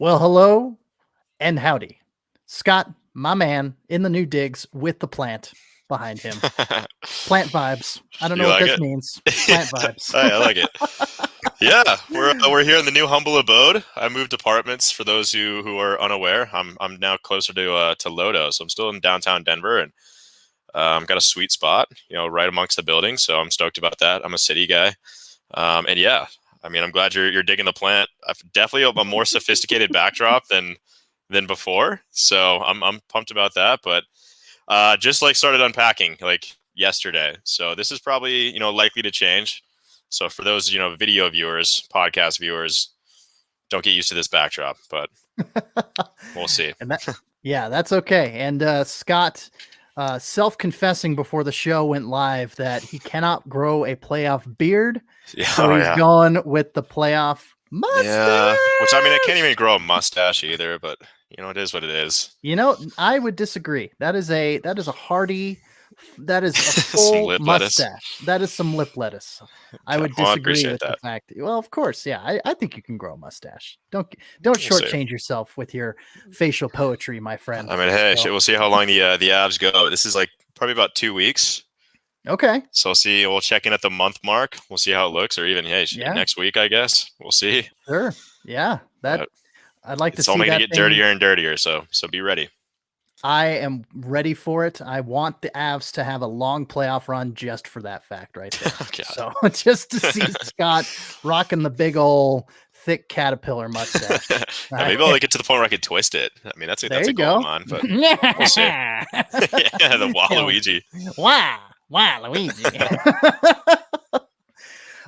Well, hello and howdy. Scott, my man, in the new digs with the plant behind him. Plant vibes. I don't know You what like this it? means. Plant vibes. I like it. Yeah, we're here in the new humble abode. I moved apartments for those who are unaware. I'm now closer to Lodo, so I'm still in downtown Denver, and got a sweet spot, right amongst the buildings. So I'm stoked about that. I'm a city guy, and yeah, I mean, I'm glad you're digging the plant. I've definitely a more sophisticated backdrop than before, so I'm pumped about that. But just like started unpacking like yesterday, so this is probably likely to change. So for those video viewers, podcast viewers, don't get used to this backdrop, but we'll see. And that's okay. And Scott, self-confessing before the show went live that he cannot grow a playoff beard, Yeah, so oh he's yeah, going with the playoff mustache. yeah. Which I mean, I can't even grow a mustache either, but it is what it is. I would disagree. That is a hearty, that is a Some full lip lettuce. mustache. That is some lip lettuce. I Okay, would well, I disagree appreciate with the that. fact. Well, of course, yeah. I think you can grow a mustache. Don't We'll see. shortchange yourself with your facial poetry, my friend. I mean, hey, So, we'll see how long the abs go. This is like probably about 2 weeks. okay. So we'll see. We'll check in at the month mark. We'll see how it looks, or even Yeah. next week, I guess. We'll see. Sure. Yeah. That But I'd like to it's see only that gonna get thing. dirtier and dirtier. So be ready. I am ready for it. I want the Avs to have a long playoff run just for that fact right there. God. So just to see Scott rocking the big old thick caterpillar mustache. Yeah, maybe I'll get to the point where I can twist it. I mean, that's There a you goal of go. mine, but we'll see. Yeah, the Waluigi. Wow, Luigi.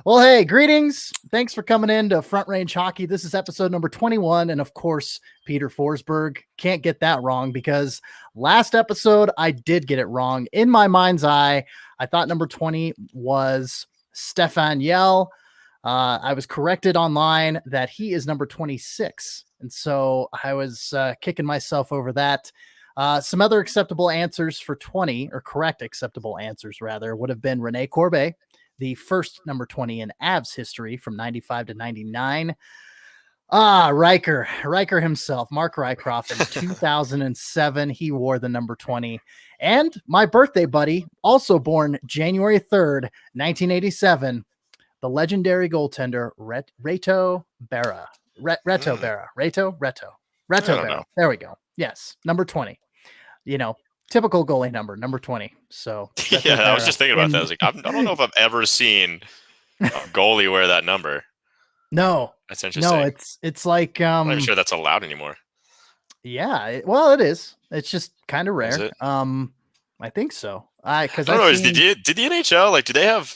Well, hey, greetings. Thanks for coming in to Front Range Hockey. This is episode number 21. And of course, Peter Forsberg. Can't get that wrong because last episode, I did get it wrong. In my mind's eye, I thought number 20 was Stefan Yell. I was corrected online that he is number 26. And so I was kicking myself over that. Some other acceptable answers for 20, or correct acceptable answers rather, would have been Rene Corbet, the first number 20 in Avs history from 95 to 99. Ryker himself, Mark Rycroft in 2007. He wore the number 20. And my birthday buddy, also born January 3rd, 1987, the legendary goaltender, Reto Berra. Reto Berra. Reto Berra. There we go. Yes, number 20. Typical goalie number 20. So Yeah, I was just thinking about that. I was like, I don't know if I've ever seen a goalie wear that number. No, That's interesting. no, it's like I'm not even sure that's allowed anymore. Yeah, it is. It's just kind of Is rare. it? I think so. Because I don't know. Did the NHL do they have?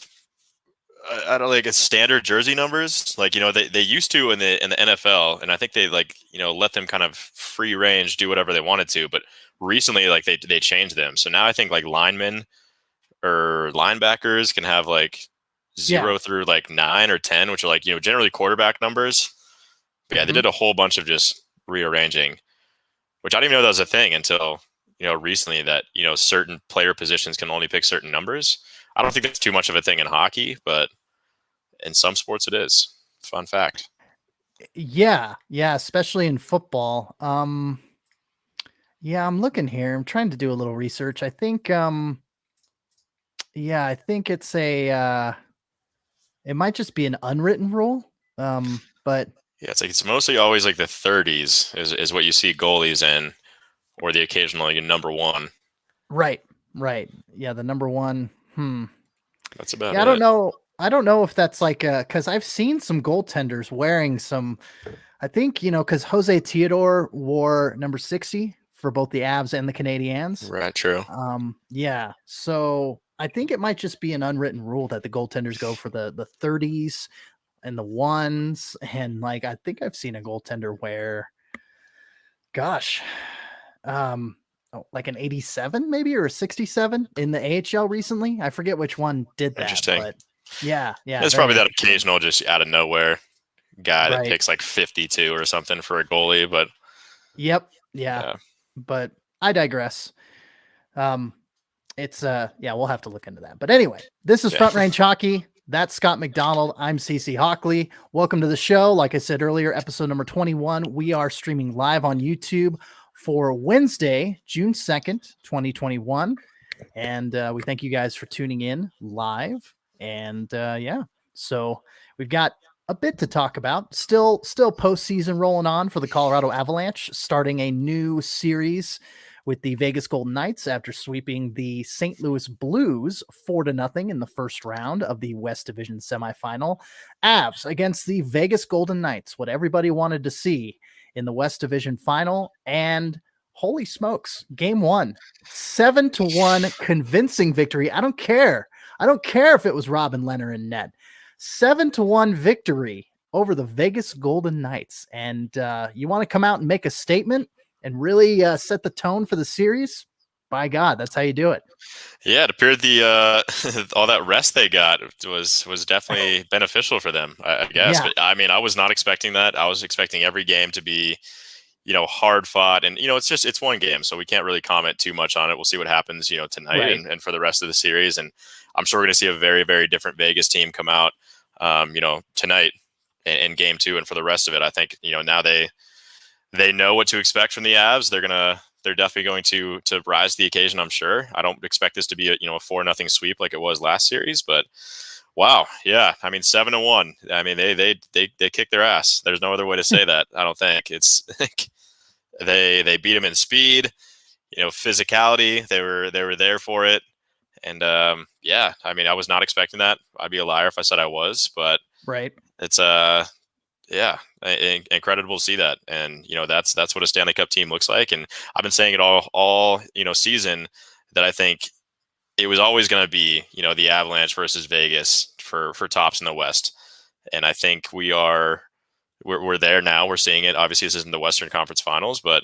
I don't a standard jersey numbers like they used to in the NFL, and I think they let them kind of free range do whatever they wanted to, but recently they changed them. So now I think linemen or linebackers can have 0 through 9 or 10, which are generally quarterback numbers. But yeah, they did a whole bunch of just rearranging, which I didn't even know that was a thing until recently, that certain player positions can only pick certain numbers. I don't think that's too much of a thing in hockey, but in some sports it is. Fun fact. Yeah, especially in football. Yeah, I'm looking here. I'm trying to do a little research. I think I think it's it might just be an unwritten rule. But yeah, it's mostly always the 30s is what you see goalies in, or the occasional number one. Right. Yeah, the number one. That's about it. I don't know if that's because I've seen some goaltenders wearing some. I think because Jose Theodore wore number 60 for both the Avs and the Canadiens. Right. True. Yeah. So I think it might just be an unwritten rule that the goaltenders go for the 30s and the ones, and I think I've seen a goaltender wear, gosh, like an 87 maybe, or a 67 in the AHL recently. I forget which one did that. Interesting. But yeah. It's probably that occasional just out of nowhere guy that picks 52 or something for a goalie, but yep. Yeah. But I digress. It's we'll have to look into that. But anyway, this is Front Range Hockey. That's Scott McDonald. I'm CC Hawkley. Welcome to the show. Like I said earlier, episode number 21. We are streaming live on YouTube for Wednesday, June 2nd, 2021. And we thank you guys for tuning in live. And so we've got a bit to talk about. Still postseason rolling on for the Colorado Avalanche, starting a new series with the Vegas Golden Knights after sweeping the St. Louis Blues 4-0 in the first round of the West Division semifinal. Avs against the Vegas Golden Knights, what everybody wanted to see in the West Division final. And holy smokes, game one, 7-1 convincing victory. I don't care if it was Robin Lehner in net. 7-1 victory over the Vegas Golden Knights. And you want to come out and make a statement and really set the tone for the series? By God, that's how you do it. Yeah, it appeared the all that rest they got was definitely beneficial for them, I guess. Yeah. But I mean, I was not expecting that. I was expecting every game to be, hard fought, and it's one game, so we can't really comment too much on it. We'll see what happens, tonight Right. and for the rest of the series. And I'm sure we're going to see a very, very different Vegas team come out, tonight in game two, and for the rest of it. I think now they know what to expect from the Avs. They're definitely going to rise to the occasion, I'm sure. I don't expect this to be a 4-0 sweep like it was last series, but wow. Yeah. I mean, 7-1. I mean, they kicked their ass. There's no other way to say that. I don't think it's like they beat them in speed, physicality. They were there for it. And yeah, I mean, I was not expecting that. I'd be a liar if I said I was, but Right. it's yeah, incredible to see that. And that's what a Stanley Cup team looks like. And I've been saying it all season that I think it was always going to be the Avalanche versus Vegas for tops in the West. And I think we're there now. We're seeing it. Obviously, this isn't the Western Conference Finals, but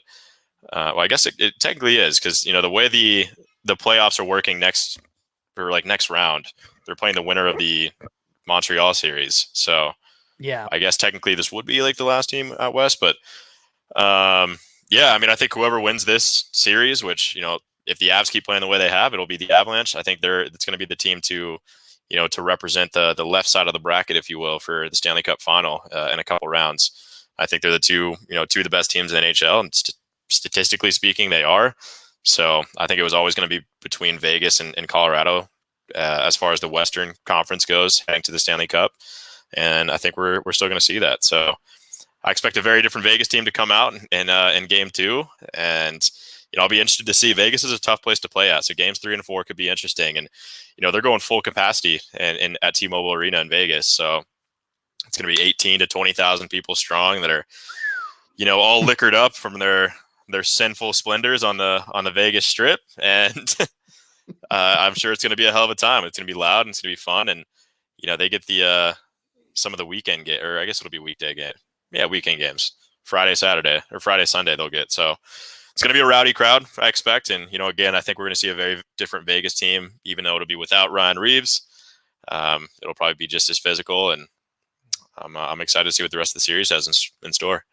well, I guess it technically is, because the way the playoffs are working next round, they're playing the winner of the Montreal series. So Yeah. I guess technically this would be like the last team out West, but yeah, I mean, I think whoever wins this series, which, if the Avs keep playing the way they have, it'll be the Avalanche. I think it's going to be the team to represent the left side of the bracket, if you will, for the Stanley Cup final in a couple rounds. I think they're the two of the best teams in the NHL, and statistically speaking, they are. So I think it was always going to be between Vegas and Colorado as far as the Western Conference goes, heading to the Stanley Cup. And I think we're still going to see that. So I expect a very different Vegas team to come out in game two. And, I'll be interested to see. Vegas is a tough place to play at. So games 3 and 4 could be interesting. And, they're going full capacity at T-Mobile Arena in Vegas. So it's going to be 18 to 20,000 people strong that are, all liquored up from their sinful splendors on the Vegas Strip. And I'm sure it's going to be a hell of a time. It's going to be loud and it's going to be fun. And, they get the some of the weekend game, or I guess it'll be weekday game. Yeah, weekend games. Friday, Saturday, or Friday, Sunday they'll get. So it's going to be a rowdy crowd, I expect. And, again, I think we're going to see a very different Vegas team, even though it'll be without Ryan Reeves. It'll probably be just as physical. And I'm excited to see what the rest of the series has in store.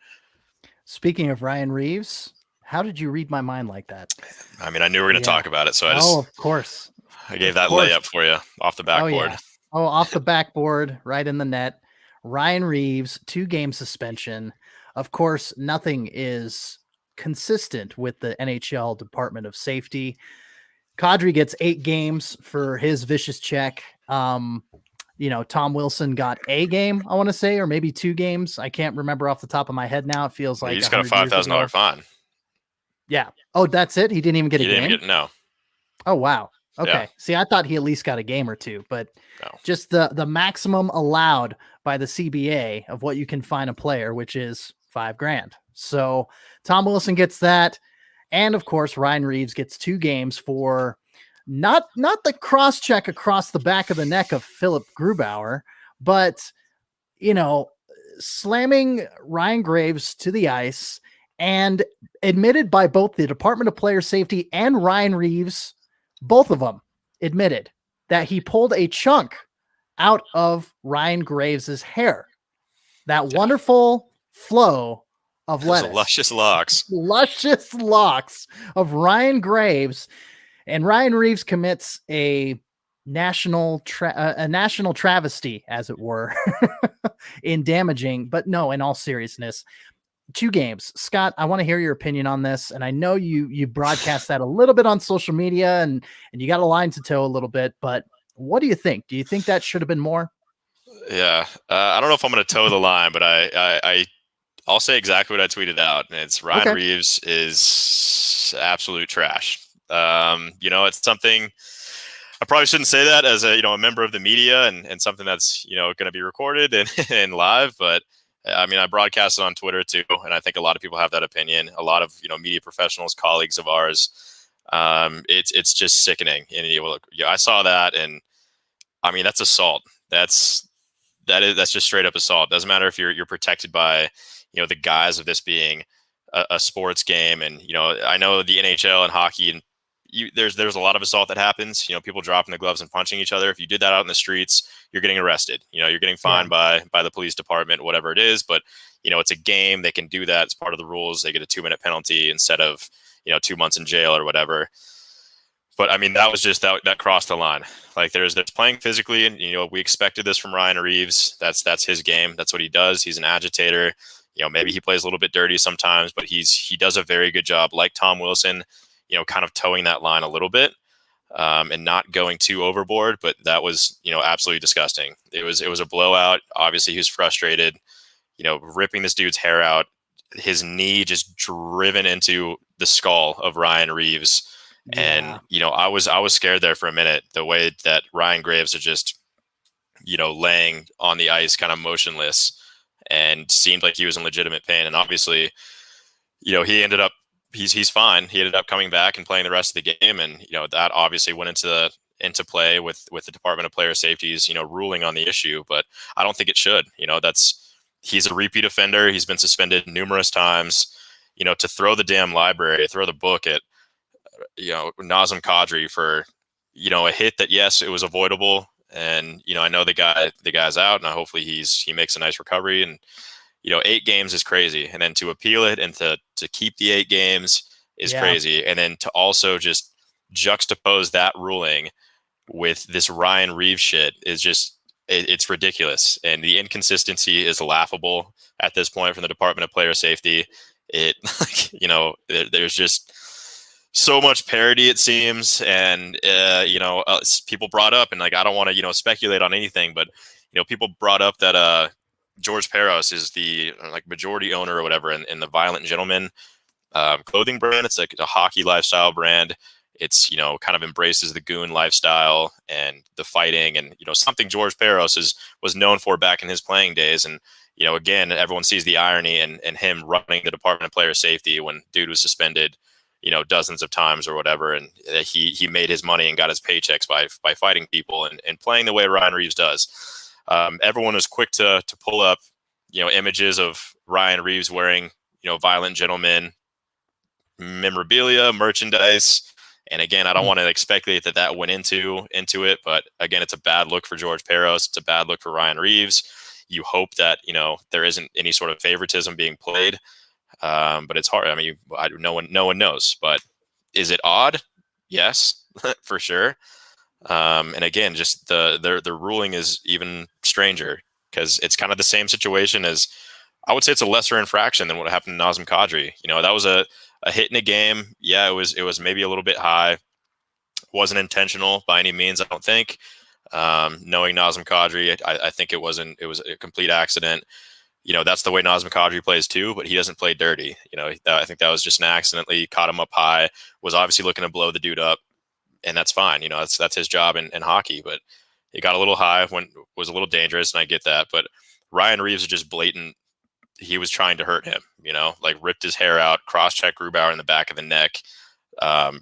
Speaking of Ryan Reeves, how did you read my mind like that? I mean, I knew we were going to talk about it. So of course. I gave that layup for you off the backboard. Off the backboard, right in the net. Ryan Reeves, 2-game suspension. Of course, nothing is consistent with the NHL Department of Safety. Kadri gets 8 games for his vicious check. Tom Wilson got a game, I want to say, or maybe 2 games. I can't remember off the top of my head now. It feels like he just got a $5,000 fine. Yeah. Oh, that's it? He didn't even get a game? No. Oh, wow. Okay. Yeah. See, I thought he at least got a game or 2, but no. Just the maximum allowed by the CBA of what you can fine a player, which is $5,000. So Tom Wilson gets that. And of course, Ryan Reeves gets 2 games for not the cross check across the back of the neck of Philip Grubauer, but, slamming Ryan Graves to the ice, and admitted by both the Department of Player Safety and Ryan Reeves, both of them admitted that he pulled a chunk out of Ryan Graves' hair. That wonderful flow of lettuce. Luscious locks. Luscious locks of Ryan Graves. And Ryan Reeves commits a a national travesty, as it were, in damaging. But no, in all seriousness, 2 games. Scott, I want to hear your opinion on this. And I know you broadcast that a little bit on social media and you got a line to toe a little bit, but what do you think? Do you think that should have been more? Yeah, I don't know if I'm going to toe the line, but I'll say exactly what I tweeted out. And it's Ryan Okay. Reeves is absolute trash. It's something I probably shouldn't say that as a member of the media and something that's going to be recorded and, and live. But I mean, I broadcast it on Twitter too, and I think a lot of people have that opinion. A lot of media professionals, colleagues of ours. It's just sickening. And I saw that, and I mean that's assault. That's just straight up assault. Doesn't matter if you're protected by the guise of this being a sports game, and I know the NHL and hockey and there's a lot of assault that happens. People dropping the gloves and punching each other. If you did that out in the streets, you're getting arrested. You're getting fined by the police department, whatever it is. But it's a game. They can do that. It's part of the rules. They get a 2-minute penalty instead of 2 months in jail or whatever. But I mean, that was just that crossed the line. Like there's playing physically, and we expected this from Ryan Reeves. That's his game. That's what he does. He's an agitator. Maybe he plays a little bit dirty sometimes, but he does a very good job, like Tom Wilson, kind of towing that line a little bit and not going too overboard. But that was absolutely disgusting. It was a blowout. Obviously, he was frustrated. Ripping this dude's hair out. His knee just driven into the skull of Ryan Reeves. Yeah. And, I was scared there for a minute, the way that Ryan Graves are just, laying on the ice kind of motionless and seemed like he was in legitimate pain. And obviously, he ended up, he's fine. He ended up coming back and playing the rest of the game. And, that obviously went into play with the Department of Player Safety's, ruling on the issue, but I don't think it should. He's a repeat offender. He's been suspended numerous times. To throw the damn library, throw the book at Nazem Kadri for a hit that, yes, it was avoidable, and I know the guy's out, and hopefully he makes a nice recovery. And 8 games is crazy, and then to appeal it and to keep the 8 games is crazy, and then to also just juxtapose that ruling with this Ryan Reeves shit is just it's ridiculous, and the inconsistency is laughable at this point from the Department of Player Safety. There's just so much parody, it seems, and people brought up, and I don't want to speculate on anything, but people brought up that George Peros is the majority owner or whatever in the Violent Gentleman clothing brand. It's like a hockey lifestyle brand. It's kind of embraces the goon lifestyle and the fighting, and something George Peros was known for back in his playing days. And again, everyone sees the irony in him running the Department of Player Safety when dude was suspended dozens of times or whatever, and he made his money and got his paychecks by fighting people and playing the way Ryan Reeves does. Everyone was quick to pull up images of Ryan Reeves wearing Violent Gentleman memorabilia, merchandise. And again, I don't want to speculate that went into it, but again, it's a bad look for George Peros. It's a bad look for Ryan Reeves. You hope that there isn't any sort of favoritism being played. But it's hard. I mean, no one knows. But is it odd? Yes, for sure. And again, just the ruling is even stranger because it's kind of the same situation as, I would say it's a lesser infraction than what happened to Nazem Kadri. That was a hit in a game. Yeah, it was maybe a little bit high. Wasn't intentional by any means, I don't think. Knowing Nazem Kadri, I think it was a complete accident. That's the way Nazem Kadri plays too, but he doesn't play dirty. I think that was just an accidentally caught him up high, was obviously looking to blow the dude up, and that's fine. That's his job in hockey, but he got a little high, was a little dangerous, and I get that. But Ryan Reeves is just blatant. He was trying to hurt him, ripped his hair out, cross-checked Grubauer in the back of the neck. A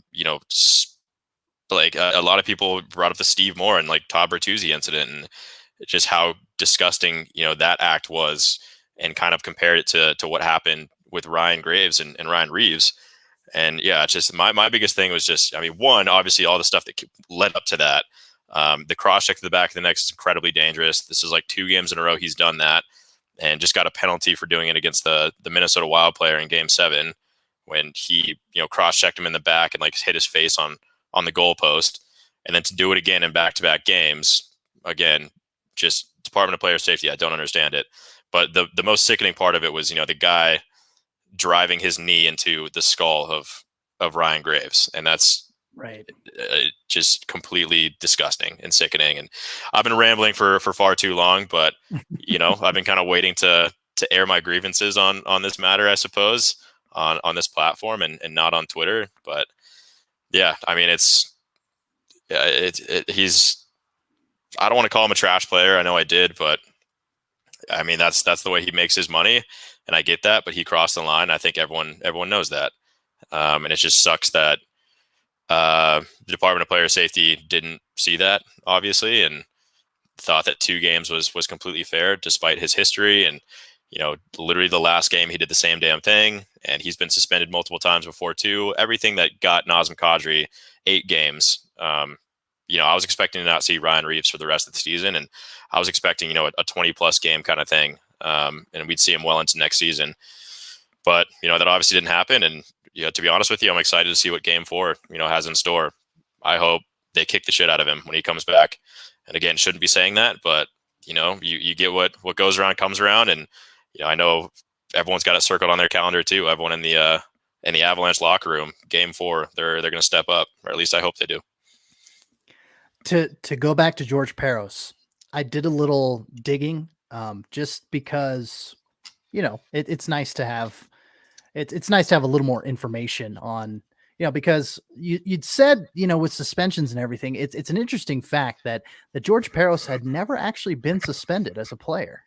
lot of people brought up the Steve Moore and Todd Bertuzzi incident, and just how disgusting, that act was, and kind of compared it to what happened with Ryan Graves and Ryan Reeves. And yeah, it's just my biggest thing was just, one, obviously all the stuff that led up to that. The cross check to the back of the neck is incredibly dangerous. This is 2 games in a row he's done that, and just got a penalty for doing it against the Minnesota Wild player in Game 7 when he cross checked him in the back and hit his face on the goalpost. and then to do it again in back-to-back games, again, just Department of Player Safety. I don't understand it. But the most sickening part of it was, the guy driving his knee into the skull of Ryan Graves, and that's right. Just completely disgusting and sickening. And I've been rambling for far too long, but I've been kind of waiting to air my grievances on this matter, I suppose, on this platform and not on Twitter. But yeah, I mean, he's, I don't want to call him a trash player. I know I did, but I mean, that's the way he makes his money, and I get that, but he crossed the line. I think everyone knows that. And it just sucks that the Department of Player Safety didn't see that, obviously, and thought that 2 games was completely fair, despite his history. And literally the last game he did the same damn thing, and he's been suspended multiple times before too. Everything that got Nazem Kadri 8 games. I was expecting to not see Ryan Reeves for the rest of the season, and I was expecting a 20+ game kind of thing, and we'd see him well into next season. But that obviously didn't happen, and to be honest with you, I'm excited to see what Game 4 has in store. I hope they kick the shit out of him when he comes back. And again, shouldn't be saying that, but you get what goes around comes around, and I know everyone's got it circled on their calendar too. Everyone in the Avalanche locker room, Game 4, they're going to step up, or at least I hope they do. To go back to George Peros, I did a little digging, just because it's nice to have it's nice to have a little more information on, because you'd said, with suspensions and everything, it's an interesting fact that George Peros had never actually been suspended as a player.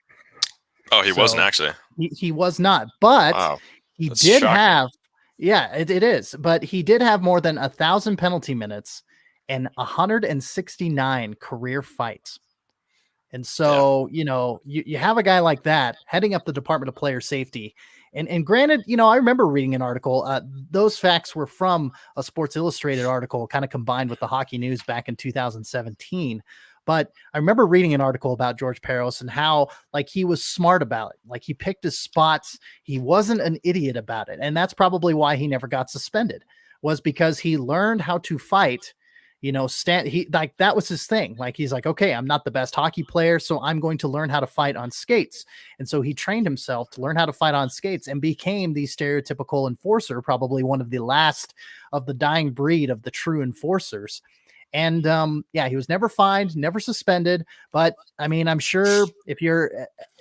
Oh, he wasn't actually. He was not, but wow. He That's did shocking. have, yeah, it is, but he did have more than 1,000 penalty minutes and 169 career fights. And so, you have a guy like that heading up the Department of Player Safety. And granted, I remember reading an article. Those facts were from a Sports Illustrated article, kind of combined with the Hockey News back in 2017. But I remember reading an article about George Peros and how, he was smart about it. He picked his spots. He wasn't an idiot about it. And that's probably why he never got suspended, was because he learned how to fight. That was his thing. He's like, okay, I'm not the best hockey player, so I'm going to learn how to fight on skates. And so he trained himself to learn how to fight on skates and became the stereotypical enforcer, probably one of the last of the dying breed of the true enforcers. And he was never fined, never suspended. But I mean, I'm sure if you're,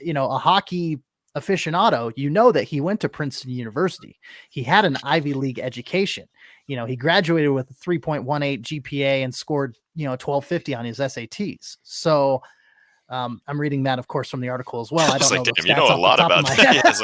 a hockey aficionado, that he went to Princeton University. He had an Ivy League education. He graduated with a 3.18 GPA and scored, 1250 on his SATs. So I'm reading that, of course, from the article as well. I don't know. Damn, you know a lot about that. Yeah, it's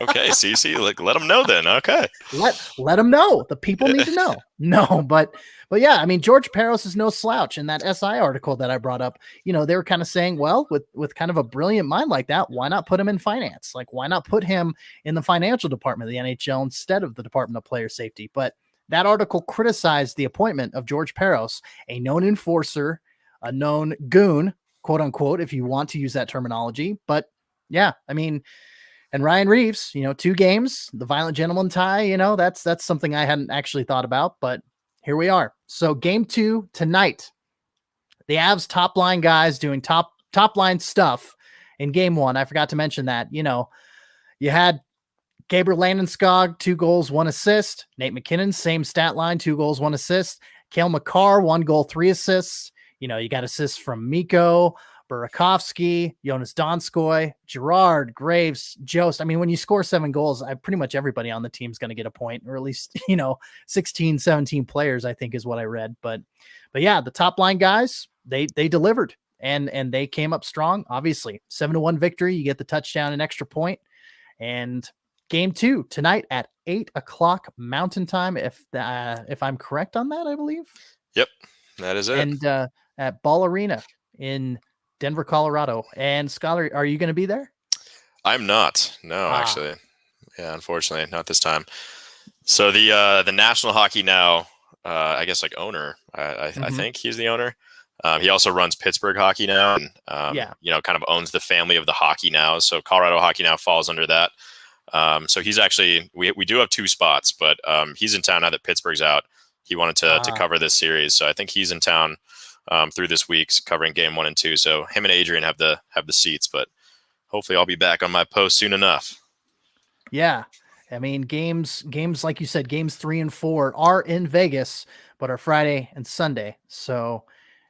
okay, CC, let them know then. Okay. Let them know. The people need to know. No, but yeah, I mean, George Peros is no slouch. In that SI article that I brought up, they were kind of saying, well, with kind of a brilliant mind like that, why not put him in finance? Why not put him in the financial department of the NHL instead of the Department of Player Safety? But that article criticized the appointment of George Peros, a known enforcer, a known goon, quote unquote, if you want to use that terminology. But yeah, I mean, and Ryan Reeves, 2 games, the violent gentleman tie, that's something I hadn't actually thought about, but here we are. So Game 2 tonight, the Avs top line guys doing top line stuff in Game 1. I forgot to mention that, you had Gabriel Landeskog, 2 goals, 1 assist. Nate McKinnon, same stat line, 2 goals, 1 assist. Cale Makar, 1 goal, 3 assists. You got assists from Mikko, Burakovsky, Jonas Donskoy, Girard, Graves, Jost. I mean, when you score 7 goals, pretty much everybody on the team is going to get a point, or at least, 16, 17 players, I think is what I read. But yeah, the top line guys, they delivered and they came up strong. Obviously 7-1 victory. You get the touchdown and extra point. And Game 2 tonight at 8:00 Mountain Time. If I'm correct on that, I believe. Yep, that is it. And at Ball Arena in Denver, Colorado. And Scholar, are you going to be there? I'm not. No, actually. Yeah, unfortunately, not this time. So the National Hockey Now, I guess owner. I think he's the owner. He also runs Pittsburgh Hockey Now, and kind of owns the family of the Hockey Now. So Colorado Hockey Now falls under that. So he's actually we do have 2 spots, but he's in town now that Pittsburgh's out. he wanted to cover this series. So I think he's in town through this week covering game 1 and 2. So him and Adrian have the seats, but hopefully I'll be back on my post soon enough. Yeah. I mean, games, like you said, games 3 and 4 are in Vegas, but are Friday and Sunday. So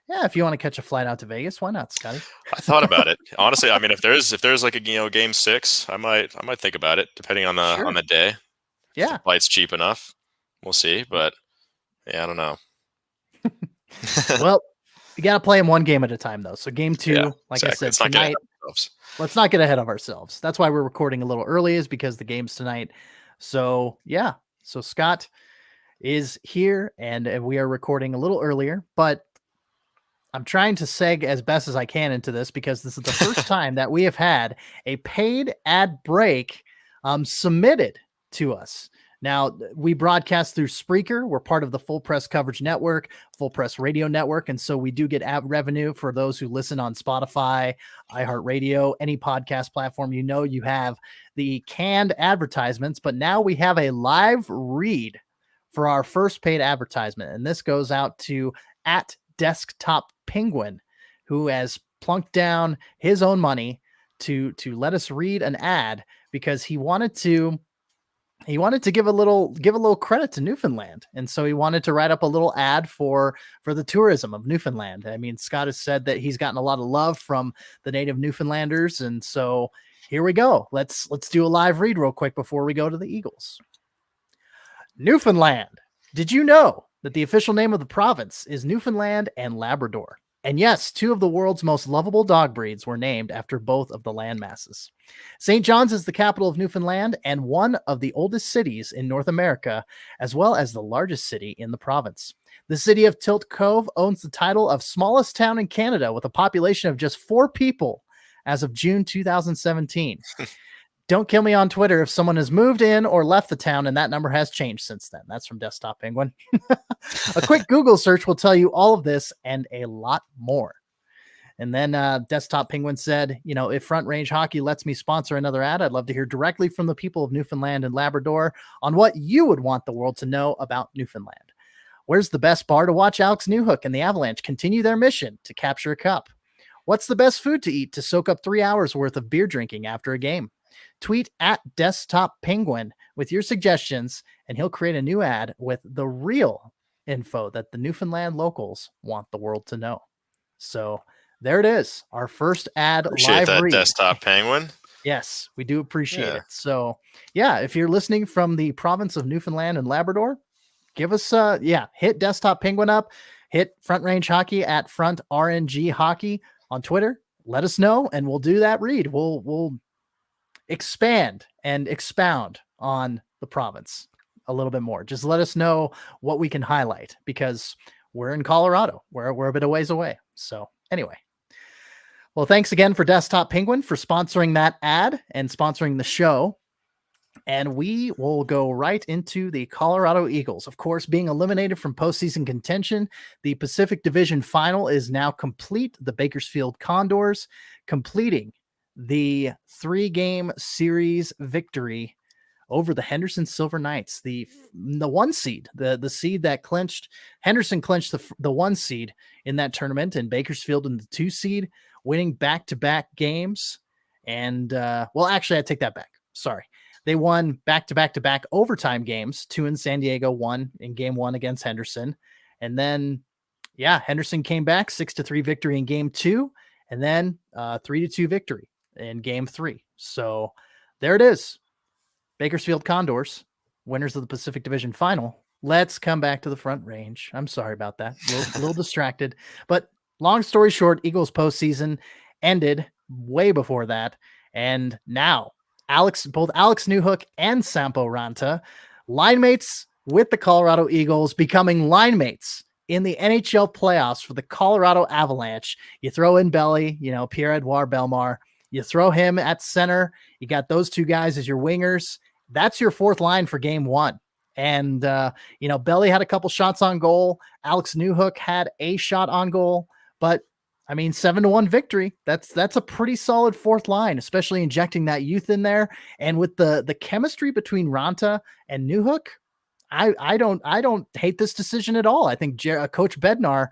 yeah, if you want to catch a flight out to Vegas, why not, Scotty? I thought about it. Honestly, I mean, if there's like a game 6, I might think about it, depending on the day. Yeah. If the flight's cheap enough. We'll see, but yeah, I don't know. Well, you got to play them one game at a time, though. So game 2, I said, tonight, let's not get ahead of ourselves. That's why we're recording a little early, is because the game's tonight. So yeah, so Scott is here and we are recording a little earlier, but I'm trying to seg as best as I can into this because this is the first time that we have had a paid ad break submitted to us. Now, we broadcast through Spreaker. We're part of the Full Press Coverage Network, Full Press Radio Network, and so we do get ad revenue for those who listen on Spotify, iHeartRadio, any podcast platform. You know, you have the canned advertisements, but now we have a live read for our first paid advertisement, and this goes out to @Desktop Penguin, who has plunked down his own money to let us read an ad because he wanted to give a little credit to Newfoundland. And so he wanted to write up a little ad for the tourism of Newfoundland. I mean, Scott has said that he's gotten a lot of love from the native Newfoundlanders. And so here we go. Let's do a live read real quick before we go to the Eagles. Newfoundland. Did you know that the official name of the province is Newfoundland and Labrador? And yes, 2 of the world's most lovable dog breeds were named after both of the land masses. St. John's is the capital of Newfoundland and one of the oldest cities in North America, as well as the largest city in the province. The city of Tilt Cove owns the title of smallest town in Canada with a population of just 4 people as of June 2017. Don't kill me on Twitter if someone has moved in or left the town and that number has changed since then. That's from Desktop Penguin. A quick Google search will tell you all of this and a lot more. And then Desktop Penguin said, you know, if Front Range Hockey lets me sponsor another ad, I'd love to hear directly from the people of Newfoundland and Labrador on what you would want the world to know about Newfoundland. Where's the best bar to watch Alex Newhook and the Avalanche continue their mission to capture a cup? What's the best food to eat to soak up 3 hours worth of beer drinking after a game? Tweet @Desktop Penguin with your suggestions, and he'll create a new ad with the real info that the Newfoundland locals want the world to know. So there it is, our first ad. Appreciate live read. Desktop Penguin. Yes, we do appreciate it. So yeah, if you're listening from the province of Newfoundland and Labrador, give us hit Desktop Penguin up, hit Front Range Hockey at Front RNG Hockey on Twitter. Let us know, and we'll do that read. We'll expand and expound on the province a little bit more. Just let us know what we can highlight because we're in Colorado. We're a bit of ways away. So anyway, well, thanks again for Desktop Penguin for sponsoring that ad and sponsoring the show. And we will go right into the Colorado Eagles. Of course, being eliminated from postseason contention, the Pacific Division Final is now complete. The Bakersfield Condors completing the 3-game series victory over the Henderson Silver Knights, the 1 seed, the seed that clinched. Henderson clinched the 1 seed in that tournament, and Bakersfield in the 2 seed, winning back-to-back games. And actually, I take that back. Sorry. They won back-to-back-to-back overtime games, 2 in San Diego, 1 in game 1 against Henderson. And then, Henderson came back, 6-3 victory in game 2, and then 3-2 victory in game 3. So there it is. Bakersfield Condors, winners of the Pacific Division Final. Let's come back to the Front Range. I'm sorry about that. A little distracted. But long story short, Eagles postseason ended way before that. And now both Alex Newhook and Sampo Ranta, line mates with the Colorado Eagles, becoming line mates in the NHL playoffs for the Colorado Avalanche. You throw in Belly, Pierre-Edouard Bellemare. You throw him at center. You got those 2 guys as your wingers. That's your 4th line for game 1. And, Belly had a couple shots on goal. Alex Newhook had a shot on goal. But, 7-1 victory. That's a pretty solid 4th line, especially injecting that youth in there. And with the chemistry between Ranta and Newhook, I don't hate this decision at all. I think Coach Bednar,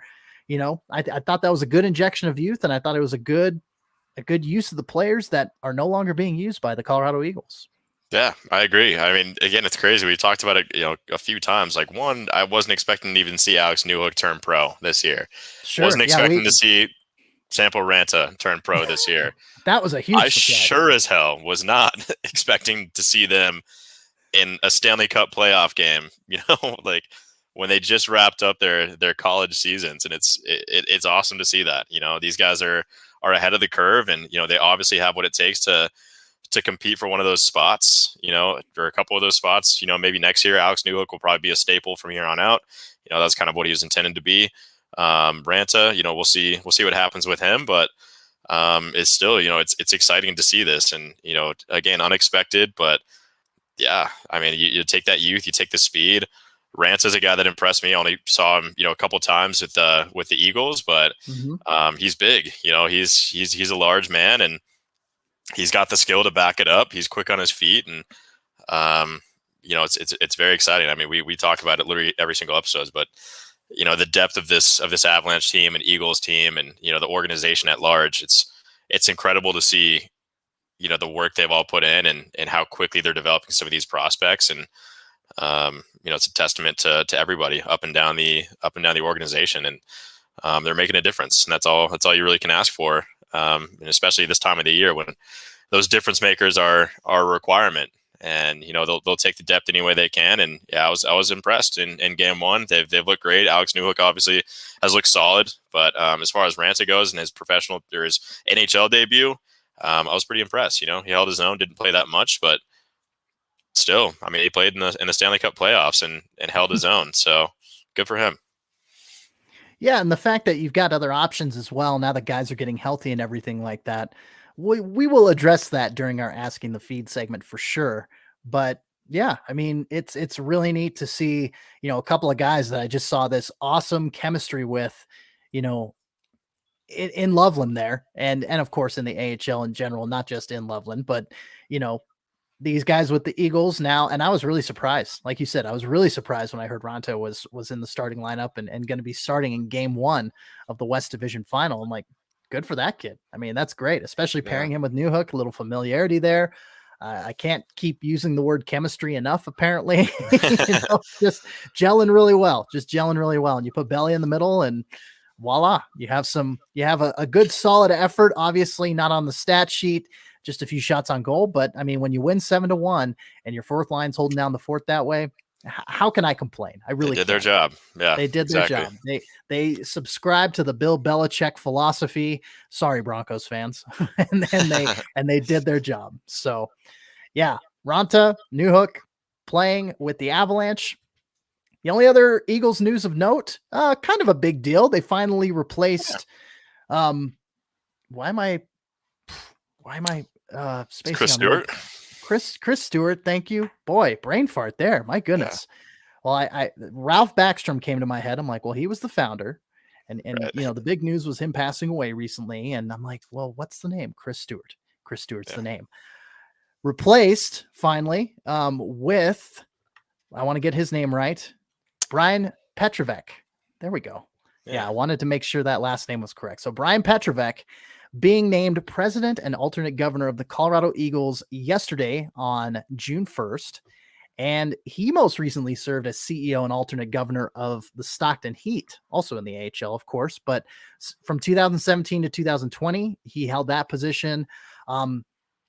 I thought that was a good injection of youth, and I thought it was a good use of the players that are no longer being used by the Colorado Eagles. Yeah, I agree. I mean, again, it's crazy. We talked about it, a few times. Like, one, I wasn't expecting to even see Alex Newhook turn pro this year. Sure. Wasn't expecting to see Sampo Ranta turn pro this year. That was a huge surprise. Sure as hell was not expecting to see them in a Stanley Cup playoff game, like when they just wrapped up their college seasons. And it's awesome to see that. These guys are ahead of the curve, and they obviously have what it takes to compete for one of those spots, for a couple of those spots. Maybe next year Alex Newhook will probably be a staple from here on out. That's kind of what he was intended to be. Ranta, we'll see what happens with him, but it's still, it's exciting to see this, and again, unexpected, but yeah, I mean, you take that youth, you take the speed. Ranta's a guy that impressed me. I only saw him, a couple times with the Eagles, but he's big. He's a large man, and he's got the skill to back it up. He's quick on his feet, and it's very exciting. I mean, we talk about it literally every single episode, but the depth of this Avalanche team and Eagles team, and the organization at large, it's incredible to see the work they've all put in, and how quickly they're developing some of these prospects. And it's a testament to everybody up and down the organization, and they're making a difference, and that's all you really can ask for. And especially this time of the year when those difference makers are a requirement, and they'll take the depth any way they can. And yeah, I was impressed in game one. They've looked great. Alex Newhook obviously has looked solid, but as far as Ranta goes and his NHL debut, I was pretty impressed. He held his own, didn't play that much, but still, I mean, he played in the Stanley Cup playoffs and held his own. So good for him. Yeah, and the fact that you've got other options as well, now that guys are getting healthy and everything like that, we will address that during our Asking the Feed segment for sure. But yeah, I mean, it's really neat to see, a couple of guys that I just saw this awesome chemistry with, in Loveland there, and of course in the AHL in general, not just in Loveland, but these guys with the Eagles now. And I was really surprised. Like you said, I was really surprised when I heard Ranta was in the starting lineup and going to be starting in game one of the West Division final. I'm like, good for that kid. I mean, that's great, especially pairing him with Newhook, a little familiarity there. I can't keep using the word chemistry enough, apparently. Just gelling really well, And you put Belly in the middle, and voila, you have a good solid effort, obviously not on the stat sheet, just a few shots on goal. But I mean, when you win 7-1 and your fourth line's holding down the fort that way, how can I complain? I really did their job. Yeah, they did their job. They subscribed to the Bill Belichick philosophy. Sorry, Broncos fans, and they did their job. So yeah, Ranta, Newhook playing with the Avalanche. The only other Eagles news of note, kind of a big deal. They finally replaced. Why am I spacing Chris on Stewart? Chris Stewart, thank you. Boy, brain fart there. My goodness. Yeah. Well, I Ralph Backstrom came to my head. I'm like, well, he was the founder, and right. The big news was him passing away recently, and I'm like, well, what's the name? Chris Stewart. Chris Stewart's the name. Replaced finally with, I want to get his name right, Brian Petrovec. There we go. Yeah, I wanted to make sure that last name was correct. So Brian Petrovec being named president and alternate governor of the Colorado Eagles yesterday on June 1st. And he most recently served as CEO and alternate governor of the Stockton Heat, also in the AHL, of course. But from 2017 to 2020, he held that position.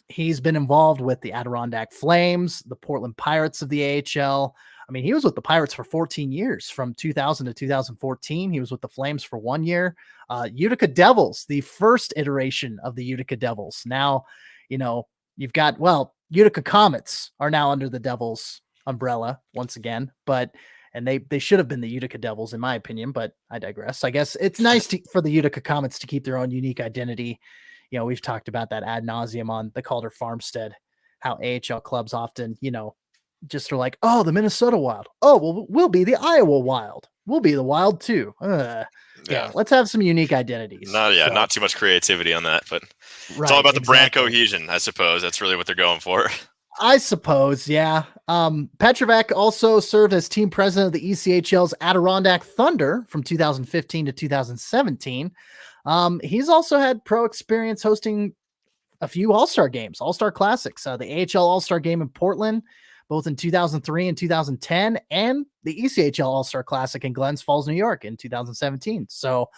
He's been involved with the Adirondack Flames, the Portland Pirates of the AHL. I mean, he was with the Pirates for 14 years, from 2000 to 2014. He was with the Flames for 1 year. Utica Devils, the first iteration of the Utica Devils. Now, you've got, Utica Comets are now under the Devils umbrella once again, and they should have been the Utica Devils in my opinion, but I digress. I guess it's nice for the Utica Comets to keep their own unique identity. We've talked about that ad nauseum on the Calder Farmstead, how AHL clubs often, just are like, oh, the Minnesota Wild. Oh, well, we'll be the Iowa Wild. We'll be the Wild too. Yeah, let's have some unique identities. Not too much creativity on that, but it's all about the brand cohesion, I suppose. That's really what they're going for. I suppose, yeah. Petrovac also served as team president of the ECHL's Adirondack Thunder from 2015 to 2017. He's also had pro experience hosting a few All-Star games, All-Star Classics, the AHL All-Star game in Portland, both in 2003 and 2010, and the ECHL All-Star Classic in Glens Falls, New York in 2017. So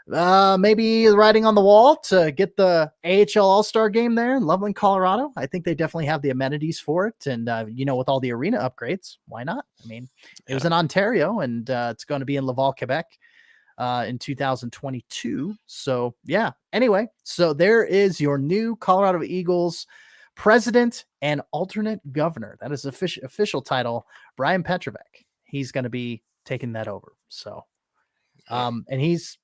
maybe writing on the wall to get the AHL All-Star game there in Loveland, Colorado. I think they definitely have the amenities for it. And, with all the arena upgrades, why not? I mean, it was in Ontario, and it's going to be in Laval, Quebec in 2022. So, yeah. Anyway, so there is your new Colorado Eagles president and alternate governor. That is official title, Brian Petrovac. He's going to be taking that over. So, and he's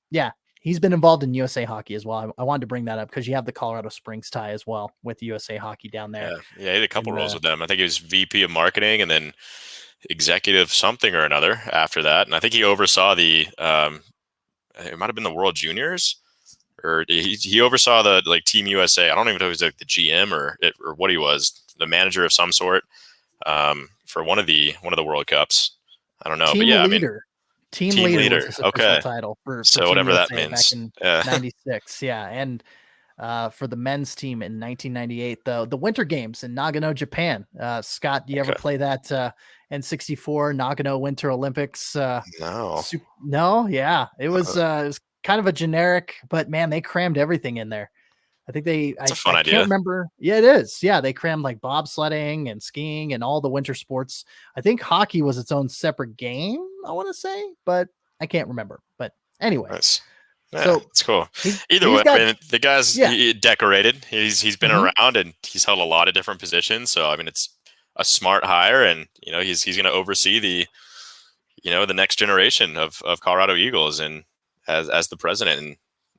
been involved in USA Hockey as well. I wanted to bring that up because you have the Colorado Springs tie as well with USA Hockey down there. Yeah, he had a couple roles with them. I think he was VP of marketing and then executive something or another after that. And I think he oversaw the it might have been the World Juniors, or he oversaw the Team USA. I don't even know if he was the GM or what he was, the manager of some sort for one of the World Cups. I don't know, team but yeah, leader. Team leader was his official title for so Team whatever USA that means. Back in '96, yeah, and for the men's team in 1998, the Winter Games in Nagano, Japan. Scott, do you ever play that N64 Nagano Winter Olympics? No. No, yeah, it was kind of a generic, but man, they crammed everything in there. I think It's a fun idea. Can't remember. Yeah, it is. Yeah, they crammed like bobsledding and skiing and all the winter sports. I think hockey was its own separate game, I want to say, but I can't remember. But anyway. Nice. Yeah, so it's cool. Either way, the guy's decorated. He's been around and he's held a lot of different positions. So I mean, it's a smart hire, and he's going to oversee the the next generation of Colorado Eagles and as the president,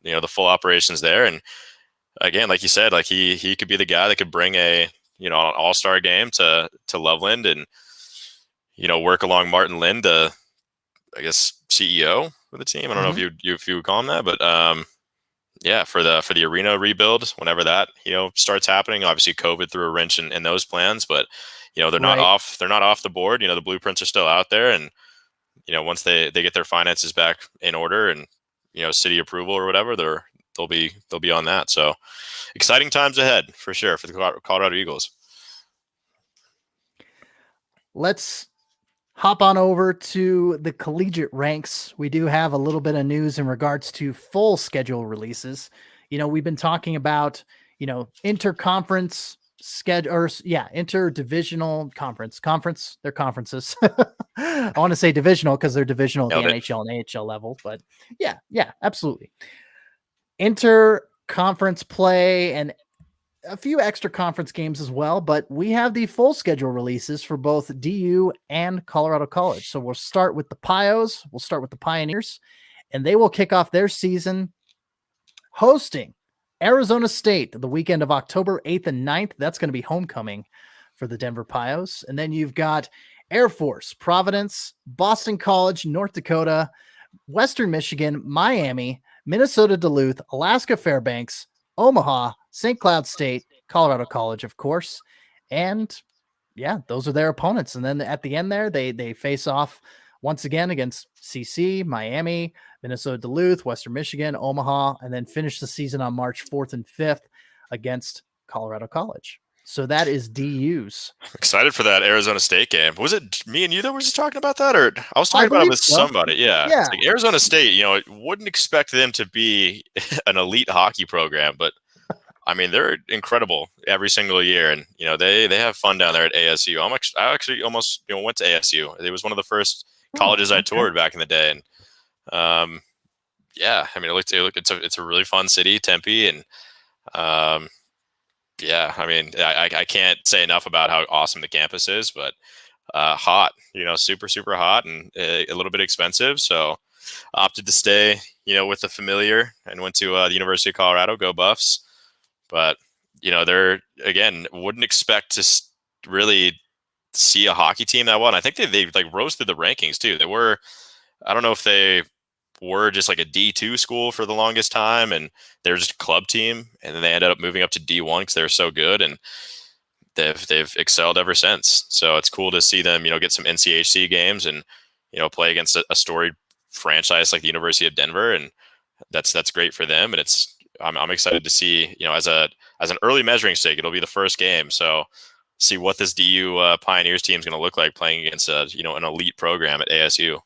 and the full operations there. And again, like you said, like he could be the guy that could bring an all-star game to Loveland and work along Martin Lind, I guess CEO of the team. I don't know if you would call him that, but for the arena rebuild, whenever that starts happening. Obviously, COVID threw a wrench in those plans, but they're not off. They're not off the board. The blueprints are still out there, and once they get their finances back in order and city approval or whatever, they'll be on that. So exciting times ahead for sure for the Colorado Eagles. Let's hop on over to the Collegiate Ranks. We do have a little bit of news in regards to full schedule releases. We've been talking about, interconference schedule, or interdivisional conference. They're conferences. I want to say divisional because they're divisional at the NHL and AHL level, but yeah, absolutely. Interconference play and a few extra conference games as well, but we have the full schedule releases for both DU and Colorado College. So we'll start with the Pios. We'll start with the Pioneers, and they will kick off their season hosting Arizona State the weekend of October 8th and 9th. That's going to be homecoming for the Denver Pios. And then you've got Air Force, Providence, Boston College, North Dakota, Western Michigan, Miami, Minnesota Duluth, Alaska Fairbanks, Omaha, St. Cloud State, Colorado College, of course. And yeah, those are their opponents. And then at the end there, they face off once again against CC, Miami, Minnesota Duluth, Western Michigan, Omaha, and then finish the season on March 4th and 5th against Colorado College. So that is DU's. Excited for that Arizona State game. Was it me and you that were just talking about that? Or I was talking about it with somebody. Yeah. It's like Arizona State, wouldn't expect them to be an elite hockey program, but I mean, they're incredible every single year. And, they have fun down there at ASU. I actually almost went to ASU. It was one of the first colleges I toured back in the day. And I mean, it's a really fun city, Tempe. And I mean, I can't say enough about how awesome the campus is, but hot, super, super hot and a little bit expensive. So opted to stay, with the familiar and went to the University of Colorado, go Buffs. But, they're, again, wouldn't expect to really see a hockey team that well. And I think they rose through the rankings too. They were, I don't know if they were just like a D2 school for the longest time and they were just a club team. And then they ended up moving up to D1 because they were so good. And they've excelled ever since. So it's cool to see them, get some NCHC games and, play against a storied franchise like the University of Denver. And that's great for them. And I'm excited to see, as an early measuring stick, it'll be the first game. So see what this DU Pioneers team is going to look like playing against an elite program at ASU.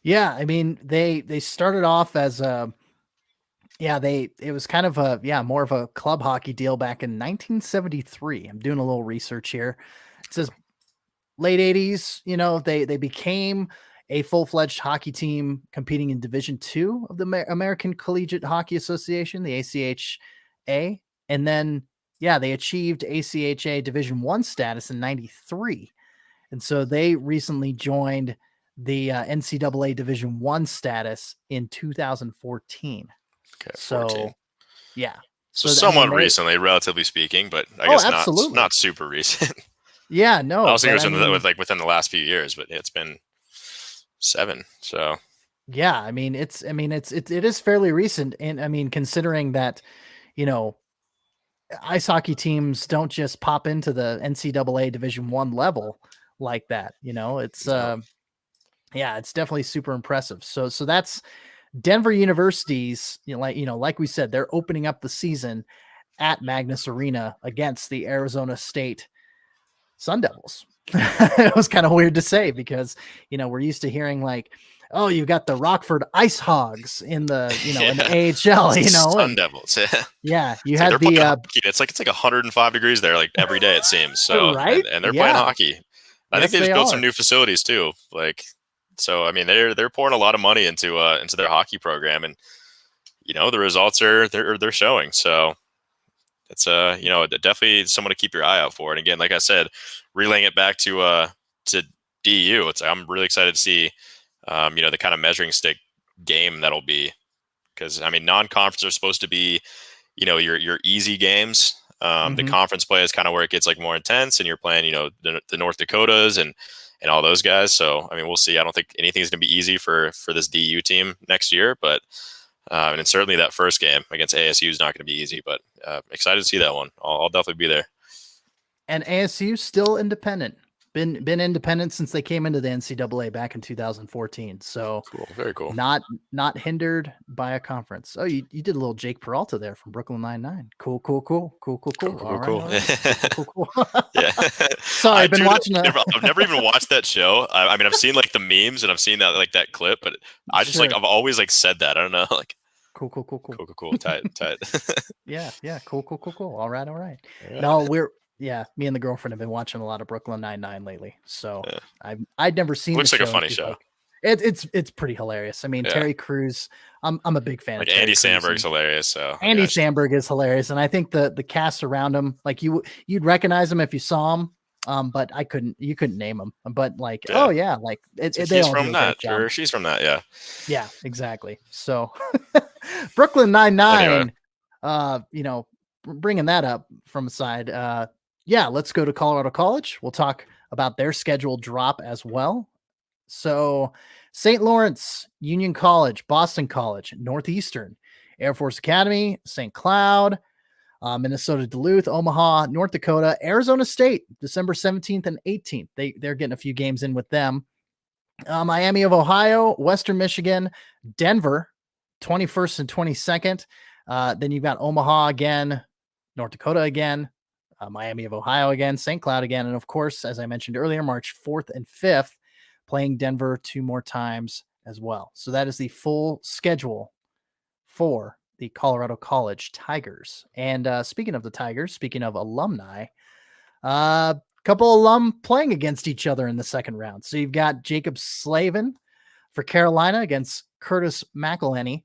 Yeah. I mean, they started off as it was kind of more of a club hockey deal back in 1973. I'm doing a little research here. It says late 80s, they became a full-fledged hockey team competing in Division II of the American Collegiate Hockey Association, the ACHA. And then, they achieved ACHA Division I status in 93. And so they recently joined the NCAA Division I status in 2014. Okay, 14. So, yeah. So somewhat recently, relatively speaking, but I guess not super recent. Yeah, no. I was thinking within the last few years, but it's been 7. So yeah, it is fairly recent, and considering that, ice hockey teams don't just pop into the NCAA Division I level like that. It's it's definitely super impressive. So that's Denver University's, like we said, they're opening up the season at Magnus Arena against the Arizona State Sun Devils. It was kind of weird to say because, we're used to hearing like, oh, you've got the Rockford Ice Hogs in the, in the AHL, Sun Devils. Yeah. You had the, it's like 105 degrees there, like every day it seems. So, right. And they're playing hockey. I think they just built are. some new facilities too. So, they're pouring a lot of money into their hockey program, and the results they're showing. So it's definitely someone to keep your eye out for. And again, like I said, relaying it back to DU, I'm really excited to see the kind of measuring stick game that'll be, because non-conference are supposed to be your easy games. The conference play is kind of where it gets like more intense, and you're playing the North Dakotas and all those guys. So, we'll see. I don't think anything's going to be easy for this DU team next year, but and certainly that first game against ASU is not going to be easy, but excited to see that one. I'll definitely be there. And ASU still independent. Been independent since they came into the NCAA back in 2014. So cool. Very cool. Not hindered by a conference. Oh, you did a little Jake Peralta there from Brooklyn Nine-Nine. Cool. Cool. Yeah. Sorry, I've been watching that. I've never even watched that show. I've seen like the memes and I've seen that clip, but I just I've always said that. I don't know. Cool. Tight. Yeah. Cool. All right. Yeah. No, me and the girlfriend have been watching a lot of Brooklyn Nine-Nine lately. So I'd never seen it. Looks like a funny show. It's pretty hilarious. Terry Crews, I'm a big fan of Terry Andy Crews. Sandberg's hilarious. So Andy Sandberg is hilarious. And I think the cast around him, like you'd recognize him if you saw him. But you couldn't name him. But he's from that, or she's from that. Yeah. Yeah, exactly. So Brooklyn Nine-Nine, anyway. Bringing that up from a side, let's go to Colorado College. We'll talk about their scheduled drop as well. So St. Lawrence, Union College, Boston College, Northeastern, Air Force Academy, St. Cloud, Minnesota Duluth, Omaha, North Dakota, Arizona State, December 17th and 18th. They're getting a few games in with them. Miami of Ohio, Western Michigan, Denver, 21st and 22nd. Then you've got Omaha again, North Dakota again, Miami of Ohio again, St. Cloud again. And of course, as I mentioned earlier, March 4th and 5th, playing Denver 2 more times as well. So that is the full schedule for the Colorado College Tigers. And speaking of the Tigers, speaking of alumni, couple alum playing against each other in the second round. So you've got Jacob Slavin for Carolina against Curtis McElhenney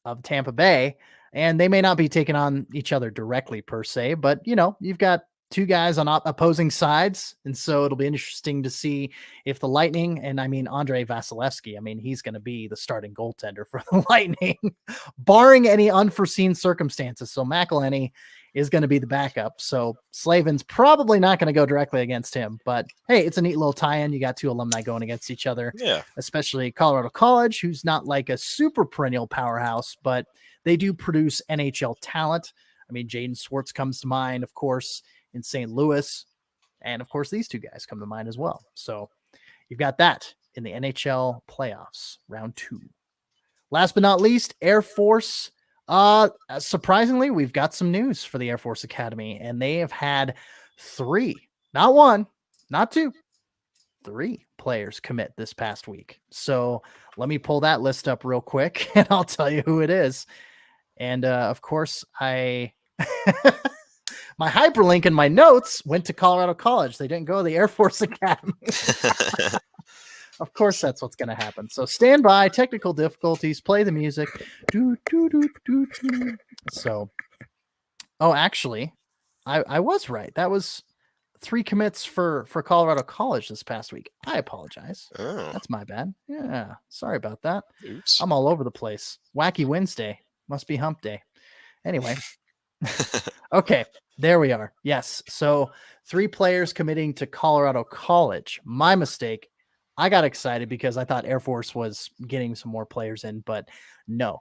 of Tampa Bay. And they may not be taking on each other directly per se, but you've got 2 guys on opposing sides. And so it'll be interesting to see if the Lightning, and Andrei Vasilevsky, he's going to be the starting goaltender for the Lightning, barring any unforeseen circumstances. So McElhenney is going to be the backup. So Slavin's probably not going to go directly against him, but hey, it's a neat little tie-in. You got 2 alumni going against each other, especially Colorado College, who's not like a super perennial powerhouse, but they do produce NHL talent. Jaden Swartz comes to mind, of course. in St. Louis. And of course, these two guys come to mind as well. So you've got that in the NHL playoffs, round 2. Last but not least, Air Force. Surprisingly, we've got some news for the Air Force Academy, and they have had 3, not 1, not 2, 3 players commit this past week. So let me pull that list up real quick, and I'll tell you who it is. And of course, my hyperlink in my notes went to Colorado College. They didn't go to the Air Force Academy. Of course, that's what's going to happen. So stand by, technical difficulties, play the music. So, actually, I was right. That was 3 commits for Colorado College this past week. I apologize. Oh. That's my bad. Yeah, sorry about that. Oops. I'm all over the place. Wacky Wednesday. Must be hump day. Anyway. Okay, there we are. Yes. So 3 players committing to Colorado College. My mistake. I got excited because I thought Air Force was getting some more players in, but no.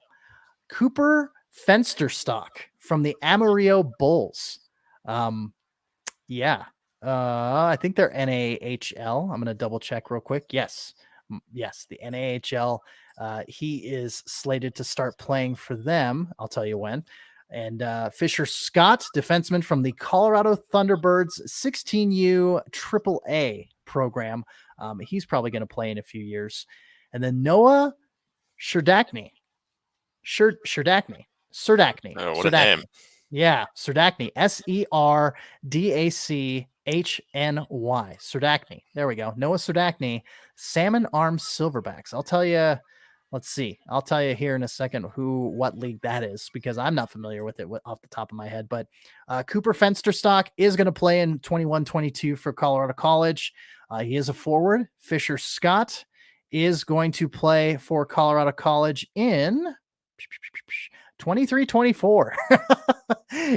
Cooper Fensterstock from the Amarillo Bulls. Yeah. I think they're NAHL. I'm going to double check real quick. Yes, the NAHL. He is slated to start playing for them. I'll tell you when. And Fisher Scott, defenseman from the Colorado Thunderbirds 16U AAA program. He's probably going to play in a few years. And then Noah Serdachny. Serdachny. Oh, what a name. Yeah, Serdachny. Serdachny. Serdachny. There we go. Noah Serdachny, Salmon Arm Silverbacks. I'll tell you. Let's see. I'll tell you here in a second what league that is, because I'm not familiar with it off the top of my head. But Cooper Fensterstock is going to play in 21-22 for Colorado College. He is a forward. Fisher Scott is going to play for Colorado College in 23-24.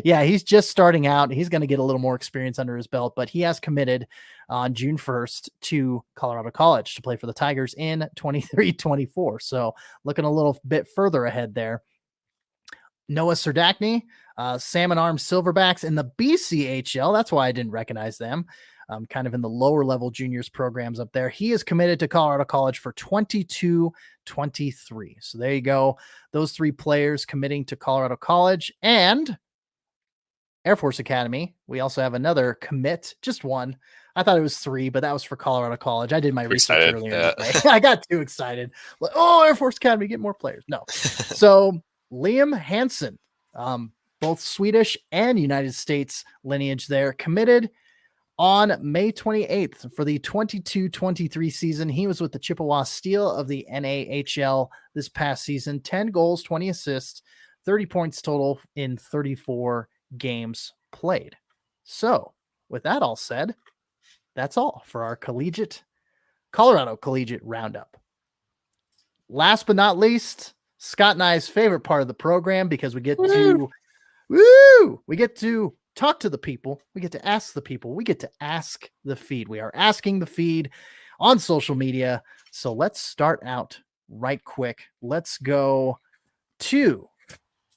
Yeah, he's just starting out. He's going to get a little more experience under his belt, but he has committed on June 1st to Colorado College to play for the Tigers in 23-24. So looking a little bit further ahead there. Noah Serdachny, Salmon Arm Silverbacks in the BCHL. That's why I didn't recognize them. Kind of in the lower level juniors programs up there. He is committed to Colorado College for 22-23. So there you go. Those 3 players committing to Colorado College. And Air Force Academy, we also have another commit, just 1. I thought it was 3, but that was for Colorado College. I did my research earlier. Yeah. I got too excited. Like, Air Force Academy, get more players. No. So Liam Hansen, both Swedish and United States lineage there, committed on May 28th for the 22-23 season. He was with the Chippewa Steel of the NAHL this past season. 10 goals, 20 assists, 30 points total in 34 games played. So with that all said, that's all for our Colorado Collegiate Roundup. Last but not least, Scott and I's favorite part of the program, because we get to talk to the people. We get to ask the people. We get to ask the feed. We are asking the feed on social media. So let's start out right quick. Let's go to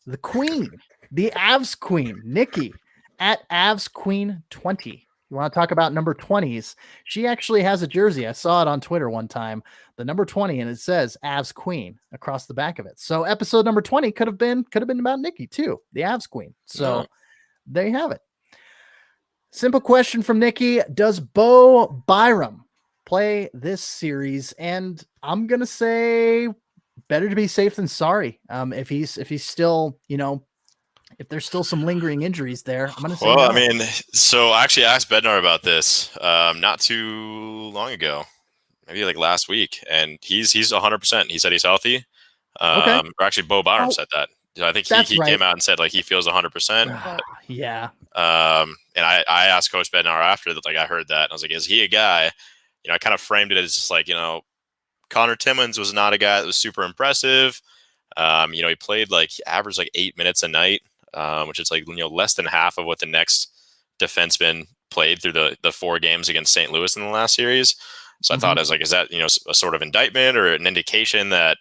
the queen, the Avs queen, Nikki at Avs Queen 20. You want to talk about number 20s? She actually has a jersey. I saw it on Twitter one time, the number 20, and it says Avs Queen across the back of it. So episode number 20 could have been about Nikki too, the Avs Queen. So there you have it. Simple question from Nikki. Does Bo Byram play this series? And I'm going to say better to be safe than sorry. If he's still, if there's still some lingering injuries there, I'm going to say no. I mean, so I actually asked Bednar about this not too long ago, maybe like last week, and he's 100%. He said he's healthy. Okay. Or actually, Bo Byram said that. I think he came out and said like he feels 100%. Yeah. And I asked Coach Bednar after that, like I heard that, and I was like, is he a guy? I kind of framed it as just like, Connor Timmons was not a guy that was super impressive. He played he averaged like 8 minutes a night, which is like, less than half of what the next defenseman played through the 4 games against St. Louis in the last series. So I thought, is that, a sort of indictment or an indication that,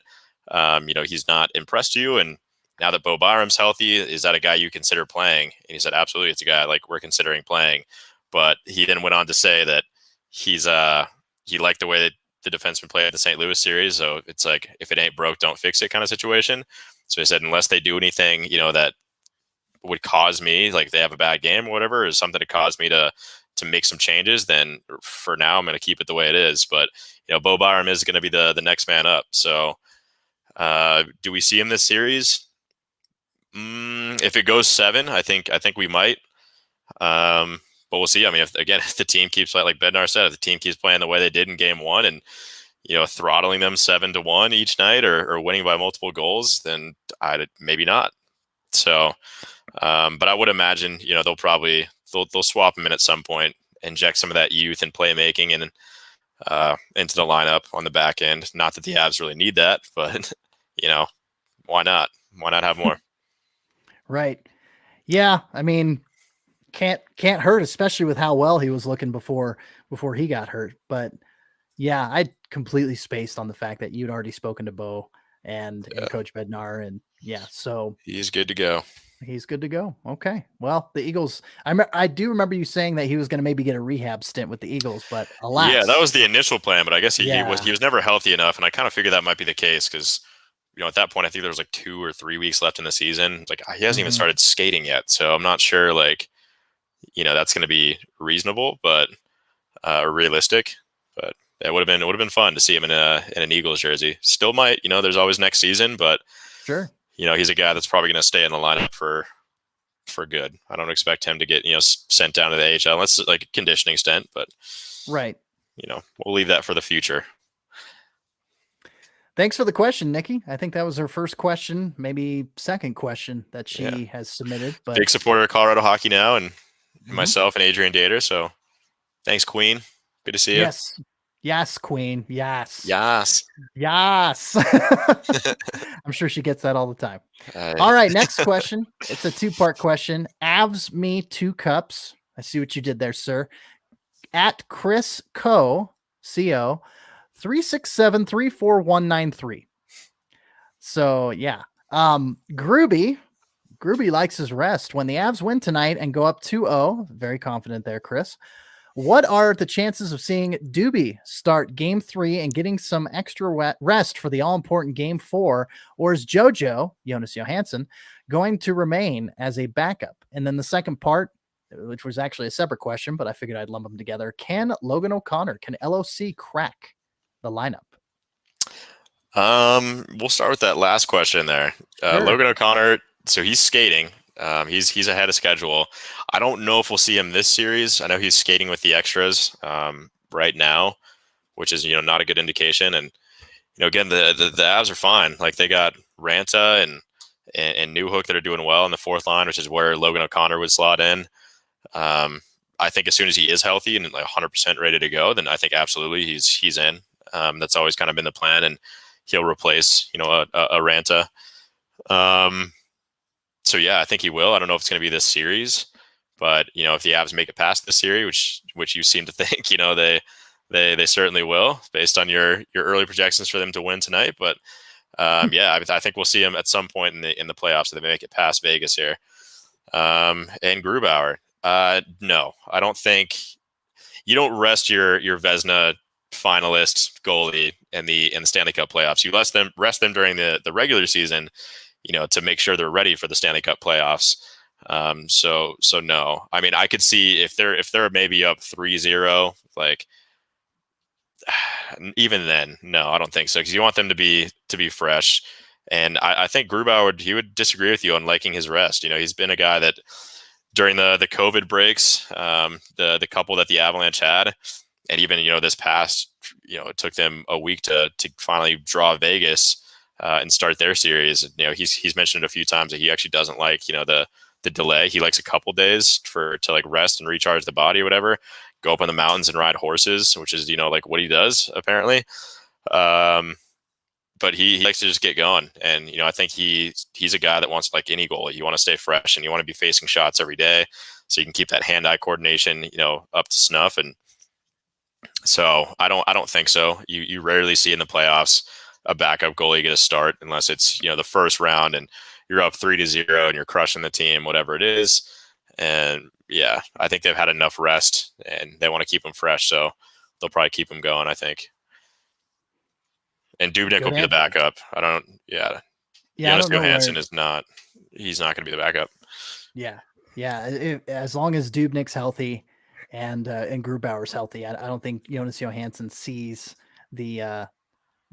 he's not impressed you? And now that Bo Byram's healthy, is that a guy you consider playing? And he said, absolutely, it's a guy like we're considering playing. But he then went on to say that he liked the way that the defenseman played at the St. Louis series. So it's like, if it ain't broke, don't fix it kind of situation. So he said, unless they do anything, that would cause me, like they have a bad game or whatever, or something to cause me to make some changes, then for now I'm going to keep it the way it is. But Bo Byram is going to be the next man up. So do we see him this series? If it goes 7, I think we might. But we'll see. I mean, if the team keeps like Bednar said, if the team keeps playing the way they did in game 1 and throttling them 7-1 each night or winning by multiple goals, then maybe not. So, but I would imagine they'll swap him in at some point, inject some of that youth and playmaking and into the lineup on the back end. Not that the Avs really need that, but why not? Why not have more? Right. Yeah. I mean, can't hurt, especially with how well he was looking before he got hurt. But yeah, I completely spaced on the fact that you'd already spoken to Bo and Coach Bednar, and so he's good to go. He's good to go. Okay. Well, the Eagles, I do remember you saying that he was going to maybe get a rehab stint with the Eagles, but alas. Yeah, that was the initial plan, but I guess he was never healthy enough, and I kind of figured that might be the case because at that point I think there was like 2 or 3 weeks left in the season. Like he hasn't even started skating yet, so I'm not sure that's going to be reasonable, but realistic. But it would have been fun to see him in an Eagles jersey. Still might, there's always next season, but sure. He's a guy that's probably going to stay in the lineup for good. I don't expect him to get, sent down to the AHL unless it's like a conditioning stint, but right. We'll leave that for the future. Thanks for the question, Nikki. I think that was her first question, maybe second question that she has submitted. But big supporter of Colorado hockey now, and myself and Adrian Dater. So thanks, Queen. Good to see you. Yes, Queen. Yes. I'm sure she gets that all the time. All right, next question. It's a 2-part question. Avs me 2 cups. I see what you did there, sir. At Chris Co. 367-34193. So yeah. Groovy likes his rest. When the Avs win tonight and go up 2-0, very confident there, Chris. What are the chances of seeing Doobie start game 3 and getting some extra rest for the all-important game 4? Or is JoJo, Jonas Johansson, going to remain as a backup? And then the second part, which was actually a separate question, but I figured I'd lump them together. Can Logan O'Connor, can LOC crack the lineup? We'll start with that last question there. Sure. Logan O'Connor, so he's skating. He's ahead of schedule. I don't know if we'll see him this series. I know he's skating with the extras right now, which is not a good indication. And again, the Avs are fine. Like they got Ranta and Newhook that are doing well in the 4th line, which is where Logan O'Connor would slot in. I think as soon as he is healthy and like 100% ready to go, then I think absolutely he's in. That's always kind of been the plan, and he'll replace a Ranta. So yeah, I think he will. I don't know if it's going to be this series, but if the Avs make it past the series, which you seem to think, they certainly will, based on your early projections for them to win tonight. But yeah, I think we'll see him at some point in the playoffs, so they make it past Vegas here. And Grubauer, no, I don't think you don't rest your Vezina finalist goalie in the Stanley Cup playoffs. You rest them during the regular season, to make sure they're ready for the Stanley Cup playoffs. So no, I mean, I could see if they're maybe up 3-0, like even then, no, I don't think so. Cause you want them to be fresh. And I think Grubauer he would disagree with you on liking his rest. He's been a guy that during the COVID breaks, the couple that the Avalanche had, and even, this past, it took them a week to finally draw Vegas, and start their series. He's mentioned it a few times that he actually doesn't like, the delay. He likes a couple days to like rest and recharge the body or whatever, go up in the mountains and ride horses, which is, like what he does apparently. But he likes to just get going. And, I think he's a guy that wants, like any goalie, you want to stay fresh and you want to be facing shots every day so you can keep that hand-eye coordination, up to snuff. And so I don't think so. You rarely see in the playoffs a backup goalie get a start unless it's, the first round and you're up 3-0 and you're crushing the team, whatever it is. And yeah, I think they've had enough rest and they want to keep them fresh. So they'll probably keep them going, I think. And Dubnyk will be the backup. Yeah. Jonas Johansson is not. He's not going to be the backup. Yeah. As long as Dubnyk's healthy and Grubauer's healthy, I don't think Jonas Johansson sees the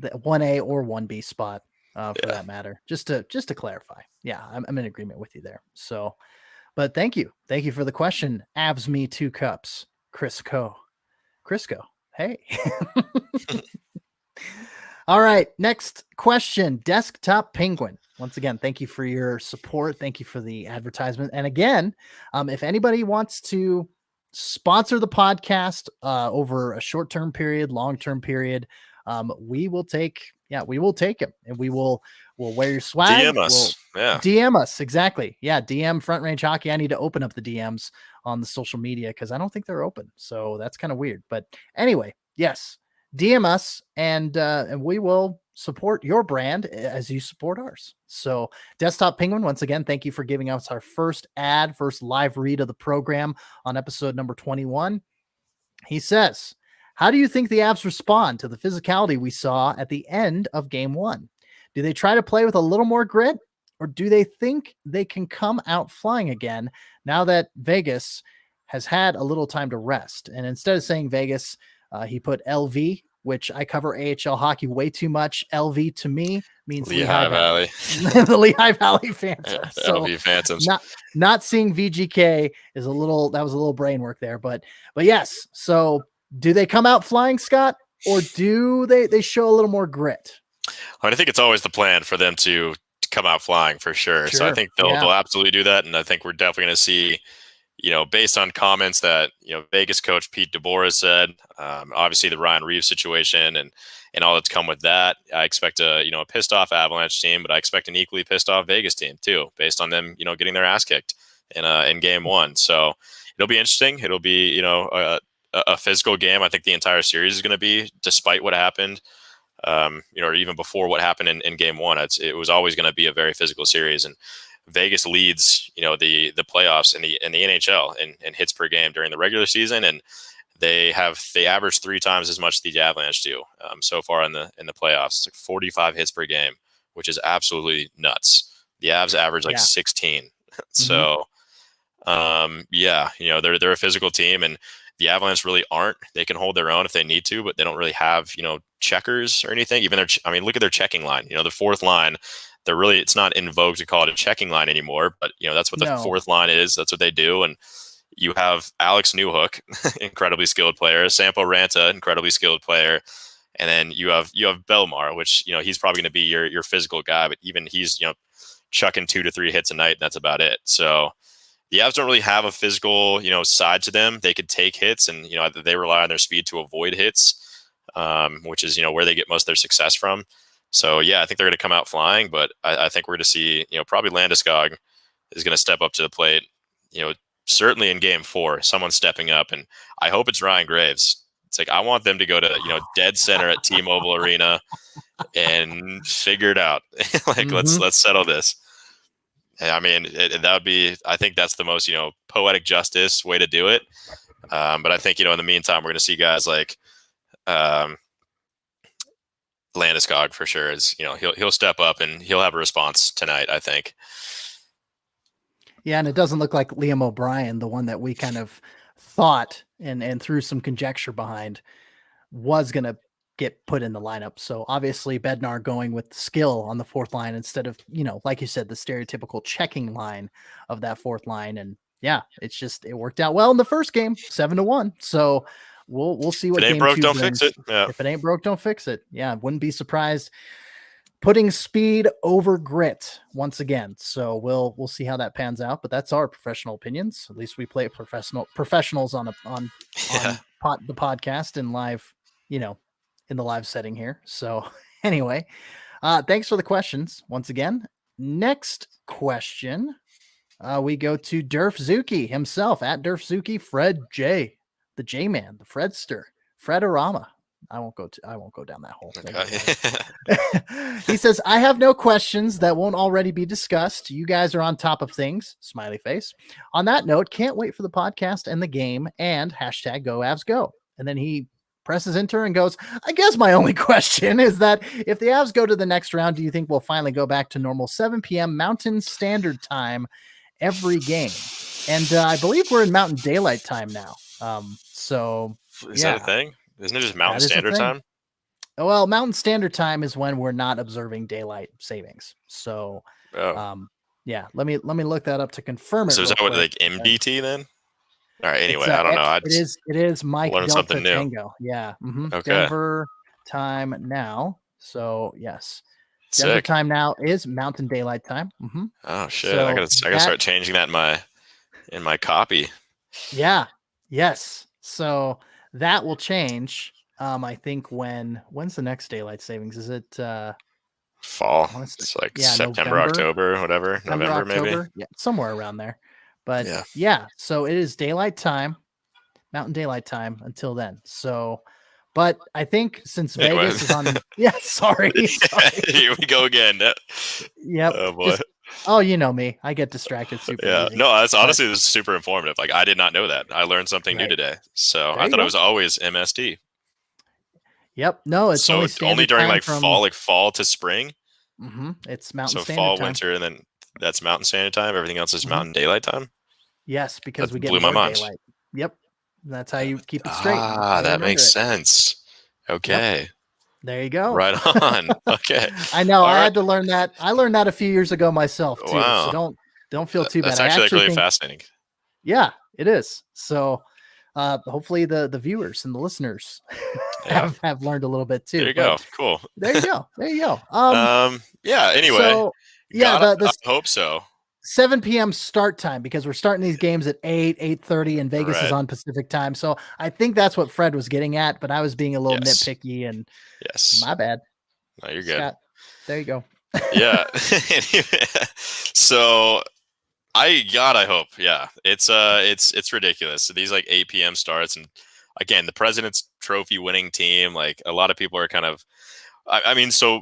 1A or 1B spot for that matter. Just to clarify. Yeah, I'm in agreement with you there. So, but thank you for the question. Avs me 2 cups. Crisco. Hey. All right, next question. Desktop Penguin. Once again, thank you for your support. Thank you for the advertisement. And again, if anybody wants to sponsor the podcast over a short-term period, long-term period, we will take it, and we'll wear your swag. DM us. DM us. Exactly. Yeah. DM Front Range Hockey. I need to open up the DMs on the social media because I don't think they're open. So that's kind of weird. But anyway, yes. DM us and we will support your brand as you support ours. So Desktop Penguin, once again, thank you for giving us our first live read of the program on episode number 21. He says, how do you think the Avs respond to the physicality we saw at the end of game 1? Do they try to play with a little more grit, or do they think they can come out flying again now that Vegas has had a little time to rest? And instead of saying Vegas, he put LV, which I cover AHL hockey way too much. LV to me means Lehigh Valley. The Lehigh Valley Phantoms. So LV Phantoms. Not seeing VGK is that was a little brain work there, but yes. So do they come out flying, Scott, or do they show a little more grit? I think it's always the plan for them to come out flying for sure. So I think they'll absolutely do that, and I think we're definitely going to see, based on comments that, Vegas coach Pete DeBoer has said, obviously the Ryan Reeves situation and all that's come with that. I expect a pissed off Avalanche team, but I expect an equally pissed off Vegas team too, based on them, getting their ass kicked in game 1. So it'll be interesting. It'll be, a physical game. I think the entire series is going to be, despite what happened, or even before what happened in game 1. It was always going to be a very physical series, and Vegas leads, the playoffs in the NHL in hits per game during the regular season, and they average 3 times as much as the Avalanche do so far in the playoffs. It's like 45 hits per game, which is absolutely nuts. The Avs average 16. So, they're a physical team, and the Avalanche really aren't. They can hold their own if they need to, but they don't really have, checkers or anything. Even look at their checking line. The fourth line, it's not in vogue to call it a checking line anymore, but that's what the fourth line is. That's what they do. And you have Alex Newhook, incredibly skilled player, Sampo Ranta, incredibly skilled player. And then you have Belmar, which, he's probably going to be your physical guy, but even he's, chucking 2 to 3 hits a night, and that's about it. So the Avs don't really have a physical, side to them. They could take hits, and, they rely on their speed to avoid hits, which is, where they get most of their success from. So, yeah, I think they're going to come out flying, but I think we're going to see, probably Landeskog is going to step up to the plate, certainly in game 4, someone stepping up, and I hope it's Ryan Graves. It's like, I want them to go to, dead center at T-Mobile Arena and figure it out. Let's settle this. I mean, that would be, I think that's the most, poetic justice way to do it. But I think, in the meantime, we're going to see guys like Landeskog for sure. He'll step up and he'll have a response tonight, I think. Yeah, and it doesn't look like Liam O'Brien, the one that we kind of thought and threw some conjecture behind, was going to get put in the lineup. So obviously Bednar going with skill on the fourth line instead of, like you said, the stereotypical checking line of that fourth line. And yeah, it worked out well in the first game, 7-1. So we'll see what if it ain't broke, don't fix it. Yeah. If it ain't broke, don't fix it. Yeah. Wouldn't be surprised. Putting speed over grit once again. So we'll see how that pans out, but that's our professional opinions. At least we play professionals on the podcast and live, in the live setting here. So anyway, thanks for the questions once again. Next question, we go to Durf Zuki himself, at Durf Zuki, Fred J, the J-Man, the Fredster, Fredorama. I won't go down that hole. Okay. He says, I have no questions that won't already be discussed. You guys are on top of things. Smiley face. On that note, can't wait for the podcast and the game and hashtag go Avs go. And then he presses enter and goes, I guess my only question is that if the Avs go to the next round, do you think we'll finally go back to normal 7 p.m. Mountain Standard Time every game? And I believe we're in Mountain Daylight Time now. So is that a thing? Isn't it just Mountain Standard Time? Well, Mountain Standard Time is when we're not observing daylight savings. So, yeah, let me look that up to confirm it. So is that what, like MDT then? All right. Anyway, I don't know. It is Mike learned Delta something new. Tango. Yeah. Mm-hmm. Okay. Denver time now. So yes, Denver Sick. time now is Mountain Daylight Time. Mm-hmm. Oh shit! So I gotta start changing that in my copy. Yeah. Yes. So that will change. I think when's the next daylight savings? Is it fall? It's like September, November, October, whatever. November, maybe. Yeah, somewhere around there. But yeah, so it is daylight time, Mountain Daylight Time until then. So, but I think since Vegas is on, sorry. Here we go again. Yep. Oh boy. You know me. I get distracted super easy. No, that's honestly, this is super informative. Like I did not know that. I learned something new today. So I thought it was always MSD. Yep. No, it's so only during like fall to spring. Mm-hmm. It's Mountain Standard Time. So fall, time. winter, and then that's Mountain Standard Time. Everything else is Mountain Daylight Time. Yes, because we get blew more my mind. daylight. Yep. That's how you keep it straight. That makes sense. Okay. Yep. There you go. Right on. Okay. I know. I had to learn that. I learned that a few years ago myself too. Wow. So don't feel too bad. That's actually really fascinating. Yeah, it is. So hopefully the viewers and the listeners have learned a little bit too. There you go. Cool. There you go. Yeah. Anyway. So, I hope so. 7 p.m. start time, because we're starting these games at 8:30 and Vegas is on Pacific time. So I think that's what Fred was getting at, but I was being a little nitpicky and my bad. No, you're good. Scott, there you go. Yeah. So I hope. Yeah. It's ridiculous. These like 8 p.m. starts, and again, the President's Trophy winning team, like a lot of people are kind of, I mean, so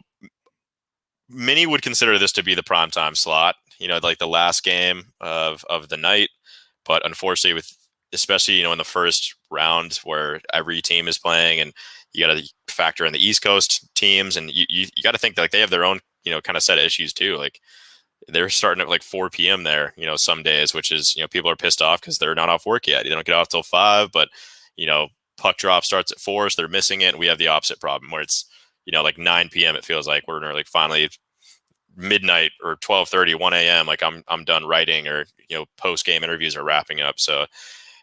many would consider this to be the primetime slot, like the last game of the night. But unfortunately, especially, in the first round where every team is playing, and you got to factor in the East Coast teams, and you got to think that, like, they have their own, kind of set of issues too. Like they're starting at like 4 p.m. there, some days, which is, people are pissed off because they're not off work yet. They don't get off till 5, but, puck drop starts at 4, so they're missing it. And we have the opposite problem where it's, like 9 p.m. It feels like we're like finally midnight or 12:30, 1 a.m. Like I'm done writing, or, post game interviews are wrapping up. So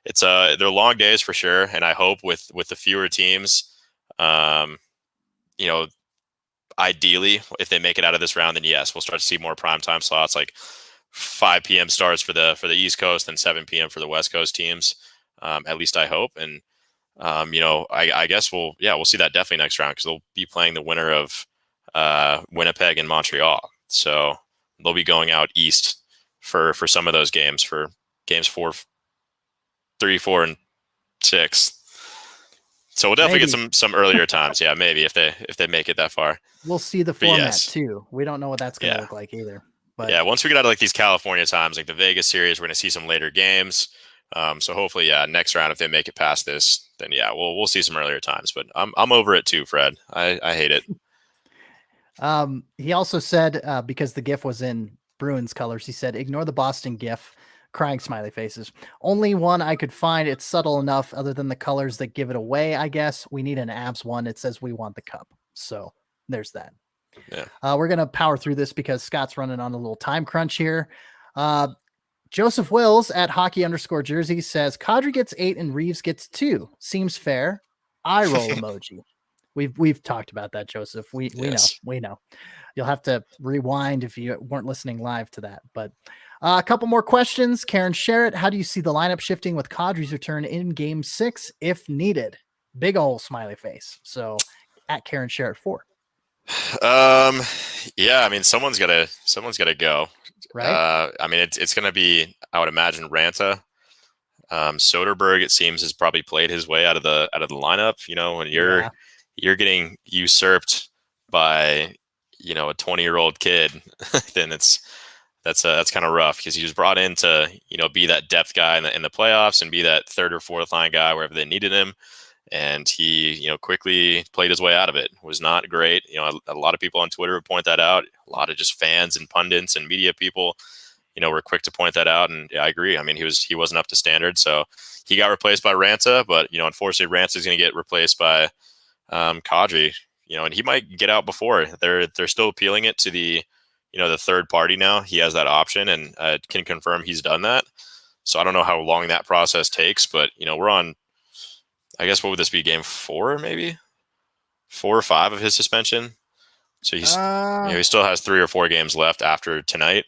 it's they're long days for sure. And I hope with the fewer teams, ideally, if they make it out of this round, then yes, we'll start to see more primetime slots, like 5 p.m. starts for the East Coast and 7 p.m. for the West Coast teams. At least I hope. And I guess we'll see that definitely next round, because they'll be playing the winner of Winnipeg and Montreal. So they'll be going out east for some of those games, for games 3, 4, and 6. So we'll definitely get some earlier times. Yeah, maybe if they make it that far. We'll see the format too. We don't know what that's going to look like either. But yeah, once we get out of like these California times, like the Vegas series, we're going to see some later games. So hopefully, next round, if they make it past this, then we'll see some earlier times. But I'm over it too, Fred. I hate it. He also said, because the GIF was in Bruins colors, he said, ignore the Boston GIF, crying smiley faces. Only one I could find. It's subtle enough, other than the colors that give it away, I guess. We need an Avs one. It says we want the cup. So there's that. Yeah. We're going to power through this because Scott's running on a little time crunch here. Joseph Wills at hockey_jersey says Kadri gets 8 and Reeves gets 2. Seems fair. Eye roll emoji. We've talked about that, Joseph. We know. You'll have to rewind if you weren't listening live to that. But a couple more questions. Karen Sherritt, how do you see the lineup shifting with Kadri's return in Game 6 if needed? Big ol' smiley face. So at Karen Sherritt 4. Yeah, I mean, someone's gotta go. Right. I mean, it's gonna be, I would imagine, Ranta. Soderberg, it seems, has probably played his way out of the lineup. When you're you're getting usurped by, a 20-year-old kid, then that's kind of rough, because he was brought in to, be that depth guy in the playoffs and be that third or fourth line guy wherever they needed him. And he, quickly played his way out of it. Was not great. A lot of people on Twitter would point that out. A lot of just fans and pundits and media people, were quick to point that out. And I agree. I mean, he wasn't up to standard. So he got replaced by Ranta, but, unfortunately Ranta is going to get replaced by Kadri, and he might get out before. They're still appealing it to the, the third party now. He has that option, and can confirm he's done that. So I don't know how long that process takes, but, we're on, I guess, what would this be, game 4, maybe 4 or 5 of his suspension. So he's, he still has 3 or 4 games left after tonight.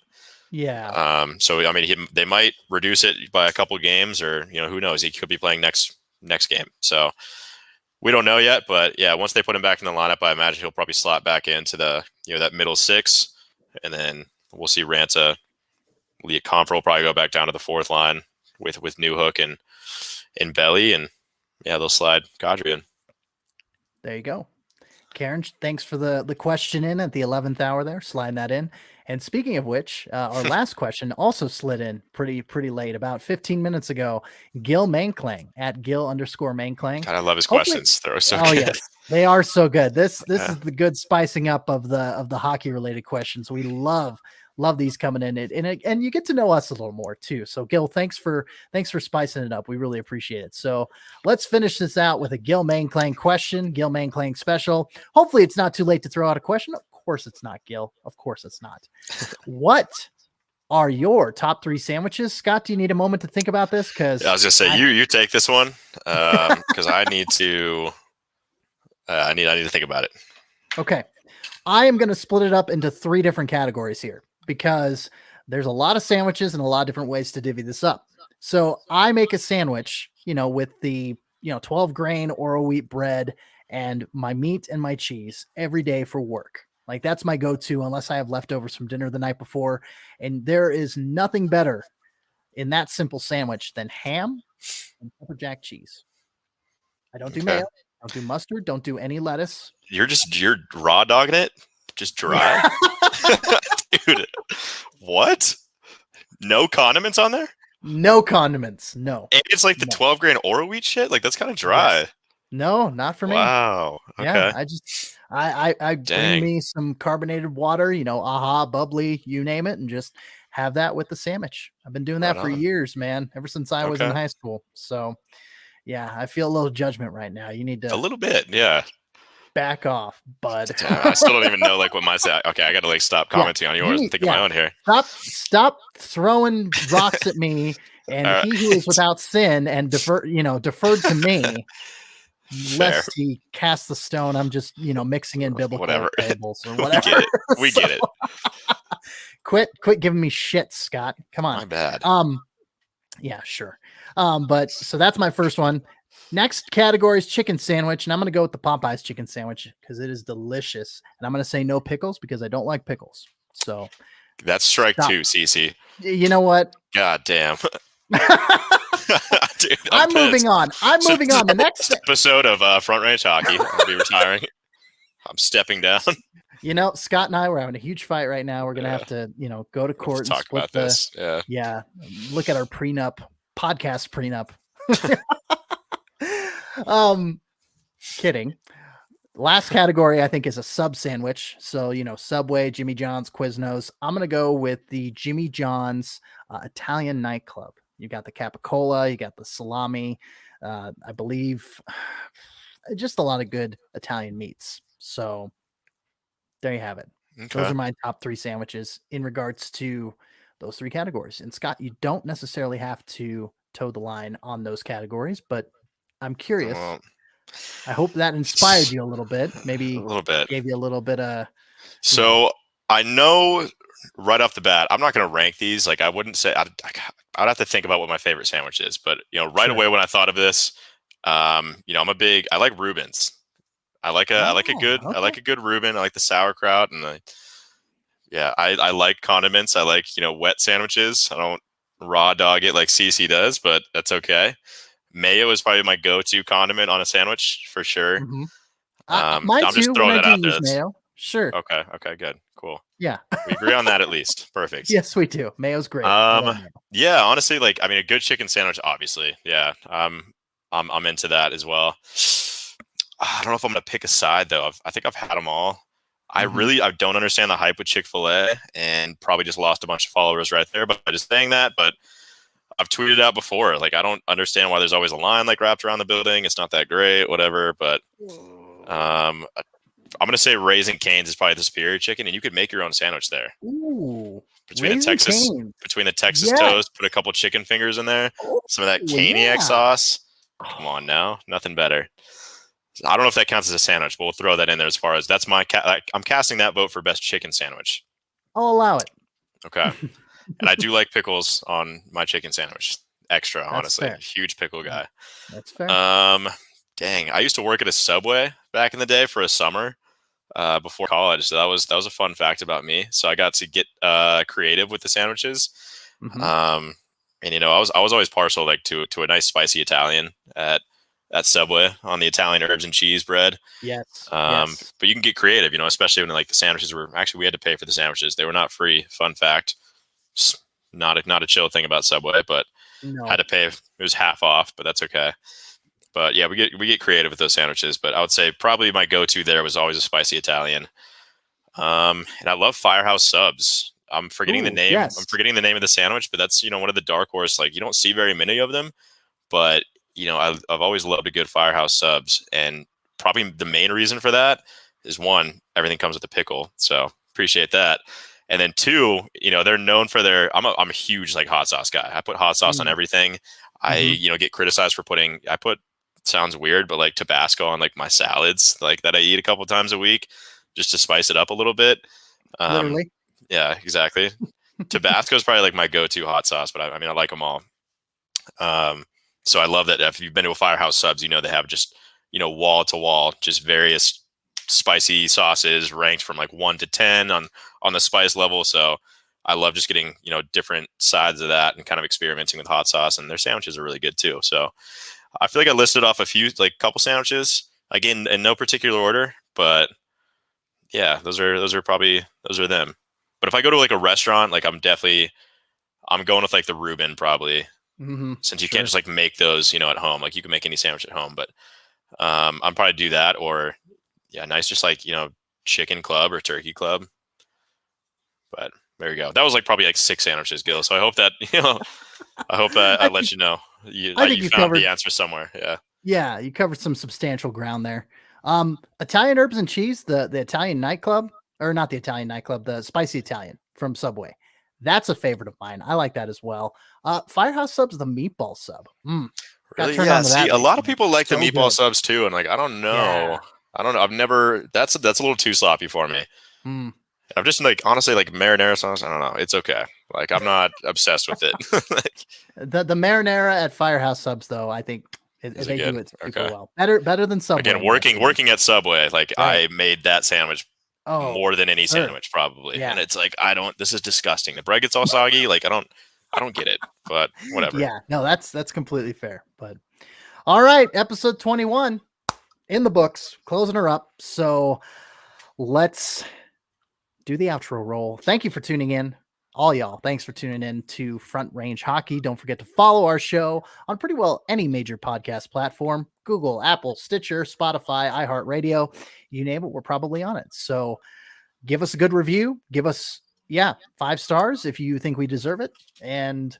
Yeah. So I mean, they might reduce it by a couple games, or who knows? He could be playing next game. So we don't know yet. But yeah, once they put him back in the lineup, I imagine he'll probably slot back into the that middle 6, and then we'll see Ranta. Leah Comfer will probably go back down to the 4th line with Newhook and Belly, and yeah, they'll slide Kadri in. There you go. Karen, thanks for the question in at the 11th hour there, sliding that in. And speaking of which, our last question also slid in pretty late, about 15 minutes ago. Gil Mainklang at Gil_Mainklang. God, I love his questions. They're so good. Yes, they are so good. This is the good spicing up of the hockey related questions. We love these coming in, and you get to know us a little more too. So Gil, thanks for spicing it up. We really appreciate it. So let's finish this out with a Gil Mainklang question, Gil Mainklang special. Hopefully it's not too late to throw out a question. Of course it's not, Gil. Of course it's not. What are your top 3 sandwiches? Scott, do you need a moment to think about this? Because I was just say you take this one, because I need to I need to think about it. Okay. I am going to split it up into 3 different categories here, because there's a lot of sandwiches and a lot of different ways to divvy this up. So I make a sandwich, with the, 12 grain Oro wheat bread and my meat and my cheese every day for work. Like, that's my go-to, unless I have leftovers from dinner the night before. And there is nothing better in that simple sandwich than ham and pepper jack cheese. I don't do mayo, don't do mustard, don't do any lettuce. You're raw dogging it? Just dry? Dude, what? No condiments on there? No condiments. No. And it's like the 12 grain Oro wheat shit? Like, that's kind of dry. Yes. No, not for me. Wow. Okay. Yeah, I bring me some carbonated water, AHA, bubbly, you name it, and just have that with the sandwich. I've been doing that for years, man, ever since I was in high school. So yeah, I feel a little judgment right now. You need to a little bit, yeah. Back off, bud. I still don't even know what my say. Okay, I got to stop commenting on yours and think of my own here. Stop throwing rocks at me. And he who is without sin and deferred to me, lest he cast the stone. I'm just mixing in biblical fables or whatever. We get it. Quit giving me shit, Scott. Come on. My bad. Yeah, sure. But so that's my first one. Next category is chicken sandwich, and I'm going to go with the Popeyes chicken sandwich because it is delicious. And I'm going to say no pickles because I don't like pickles. So that's strike 2, CC. You know what? God damn. Dude, I'm moving on. The next episode of Front Range Hockey, I'll be retiring. I'm stepping down. Scott and I were having a huge fight right now. We're going to have to, go to court and talk about this. Yeah. Look at our podcast prenup. Kidding. Last category, I think, is a sub sandwich. So, Subway, Jimmy John's, Quiznos. I'm going to go with the Jimmy John's Italian nightclub. You got the capicola, you got the salami, I believe just a lot of good Italian meats. So there you have it. Okay. Those are my top 3 sandwiches in regards to those 3 categories. And Scott, you don't necessarily have to toe the line on those categories, but I'm curious. I hope that inspired you a little bit. Maybe a little bit. Gave you a little bit of. So I know right off the bat, I'm not going to rank these. Like, I wouldn't say I'd have to think about what my favorite sandwich is. But right away when I thought of this, I like Reubens. I like a good Reuben. I like the sauerkraut and I like condiments. I like wet sandwiches. I don't raw dog it like CC does, but that's okay. Mayo is probably my go-to condiment on a sandwich for sure. Mm-hmm. Mine I'm just too. When throwing I that do out there. use mayo, sure. Okay, good, cool. Yeah. We agree on that at least. Perfect. Yes, we do. Mayo's great. I love mayo. Yeah, honestly, like I mean, a good chicken sandwich, obviously. Yeah, I'm into that as well. I don't know if I'm gonna pick a side though. I think I've had them all. I don't understand the hype with Chick-fil-A, and probably just lost a bunch of followers right there by just saying that. But I've tweeted out before, like I don't understand why there's always a line like wrapped around the building. It's not that great, whatever. But I'm gonna say Raising Cane's is probably the superior chicken, and you could make your own sandwich there. Ooh, between the Texas Yeah. toast, put a couple chicken fingers in there, some of that caniac sauce. Come on now, nothing better. I don't know if that counts as a sandwich, but we'll throw that in there as far as that's my I'm casting that vote for best chicken sandwich. I'll allow it. Okay. And I do like pickles on my chicken sandwich. Extra, That's honestly. fair. Huge pickle guy. That's fair. Dang, I used to work at a Subway back in the day for a summer before college. So that was a fun fact about me. So I got to get creative with the sandwiches. And you know, I was always partial like to a nice spicy Italian at Subway on the Italian herbs and cheese bread. Yes. But you can get creative, you know, especially when like the sandwiches were actually, we had to pay for the sandwiches. They were not free. Fun fact. Just not a chill thing about Subway, but had to pay. It was half off, but that's okay. But yeah, we get creative with those sandwiches. But I would say probably my go-to there was always a spicy Italian. And I love Firehouse Subs. I'm forgetting the name. Yes. I'm forgetting the name of the sandwich, but that's, you know, one of the dark horse. Like you don't see very many of them, but you know, I've always loved a good Firehouse Subs, and probably the main reason for that is one, everything comes with a pickle, so appreciate that. And then two, you know, they're known for their. I'm a huge like hot sauce guy. I put hot sauce on everything. I you know get criticized for putting. I put sounds weird, but like Tabasco on like my salads, like that I eat a couple times a week, just to spice it up a little bit. Literally. Yeah, exactly. Tabasco is probably like my go-to hot sauce, but I mean I like them all. So I love that if you've been to a Firehouse Subs, you know, they have just, you know, wall to wall, just various spicy sauces ranked from like 1 to 10 on the spice level. So I love just getting, you know, different sides of that and kind of experimenting with hot sauce, and their sandwiches are really good too. So I feel like I listed off a few, like couple sandwiches, again, in no particular order, but yeah, those are them. But if I go to like a restaurant, like I'm going with like the Reuben probably. Since you can't just like make those, you know, at home, like you can make any sandwich at home, but I'm probably do that, or nice, just like, you know, chicken club or turkey club. But there you go. That was like probably like 6 sandwiches, Gil. So I hope that, you know, I let you know you found covered the answer somewhere. Yeah, you covered some substantial ground there. Italian herbs and cheese, the Italian nightclub, or not the Italian nightclub, the spicy Italian from Subway. That's a favorite of mine. I like that as well. Firehouse Subs, the meatball sub. Really? Yeah. See, a lot of people like the meatball subs too, and like I don't know. Yeah. I don't know. I've never. That's a little too sloppy for me. I'm just like, honestly, like marinara sauce. I don't know. It's okay. Like I'm not obsessed with it. The marinara at Firehouse Subs, though, I think they do it super well. Better than Subway. Again, working at Subway, like I made that sandwich. More than any sandwich, probably. And it's like, this is disgusting. The bread gets all soggy. Like I don't get it, but whatever. Yeah, no, that's completely fair. But all right, episode 21 in the books, closing her up. So let's do the outro roll. Thank you for tuning in. All y'all, thanks for tuning in to Front Range Hockey. Don't forget to follow our show on pretty well any major podcast platform. Google, Apple, Stitcher, Spotify, iHeartRadio, you name it, we're probably on it. So give us a good review. Give us, 5 stars if you think we deserve it. And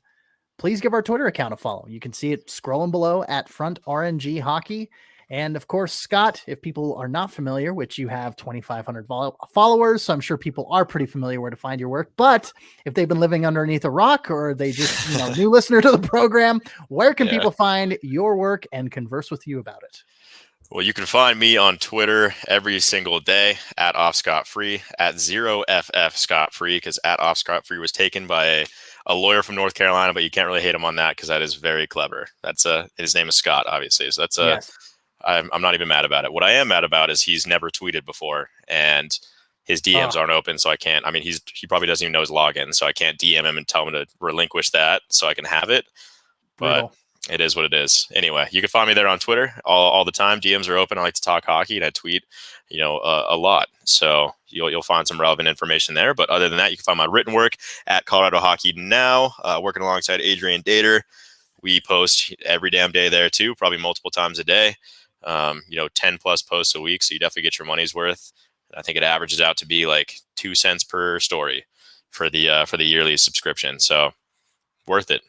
please give our Twitter account a follow. You can see it scrolling below at Front RNG Hockey. And of course, Scott, if people are not familiar, which you have 2,500 followers, so I'm sure people are pretty familiar where to find your work. But if they've been living underneath a rock, or they just, new listener to the program, where can people find your work and converse with you about it? Well, you can find me on Twitter every single day at offscottfree, at 0FF Scott Free, because at offscottfree was taken by a lawyer from North Carolina, but you can't really hate him on that because that is very clever. That's his name is Scott, obviously. So that's yes. I'm not even mad about it. What I am mad about is he's never tweeted before, and his DMs aren't open, so I can't. I mean, he probably doesn't even know his login, so I can't DM him and tell him to relinquish that so I can have it. But It is what it is. Anyway, you can find me there on Twitter all the time. DMs are open. I like to talk hockey, and I tweet, a lot. So you'll find some relevant information there. But other than that, you can find my written work at Colorado Hockey Now, working alongside Adrian Dater. We post every damn day there too, probably multiple times a day. 10 plus posts a week. So you definitely get your money's worth. I think it averages out to be like 2 cents per story for the yearly subscription. So worth it.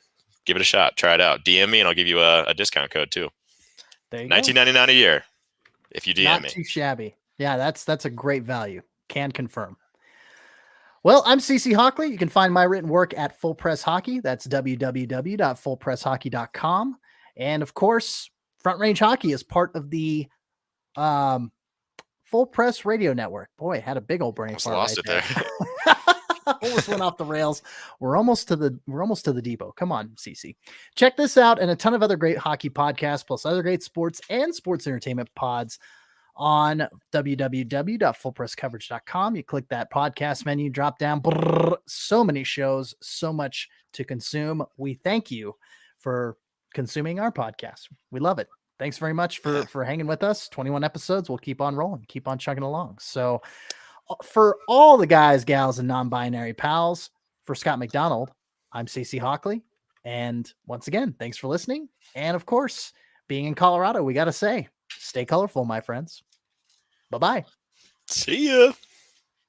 Give it a shot. Try it out. DM me and I'll give you a discount code too. There you $19.99 a year if you DM Not me. Not too shabby. Yeah, that's a great value. Can confirm. Well, I'm CC Hawkley. You can find my written work at Full Press Hockey. That's www.fullpresshockey.com. And of course, Front Range Hockey is part of the Full Press Radio Network. Boy, had a big old brain fart lost right it there. Almost went off the rails. We're almost to the depot. Come on, CC. Check this out and a ton of other great hockey podcasts, plus other great sports and sports entertainment pods on www.fullpresscoverage.com. You click that podcast menu, drop down. So many shows, so much to consume. We thank you for consuming our podcast. We love it. Thanks very much for hanging with us. 21 episodes. We'll keep on rolling, keep on chugging along. So for all the guys, gals, and non-binary pals, for Scott McDonald, I'm CC Hawkley. And once again, thanks for listening. And of course, being in Colorado, we got to say, stay colorful, my friends. Bye-bye. See ya.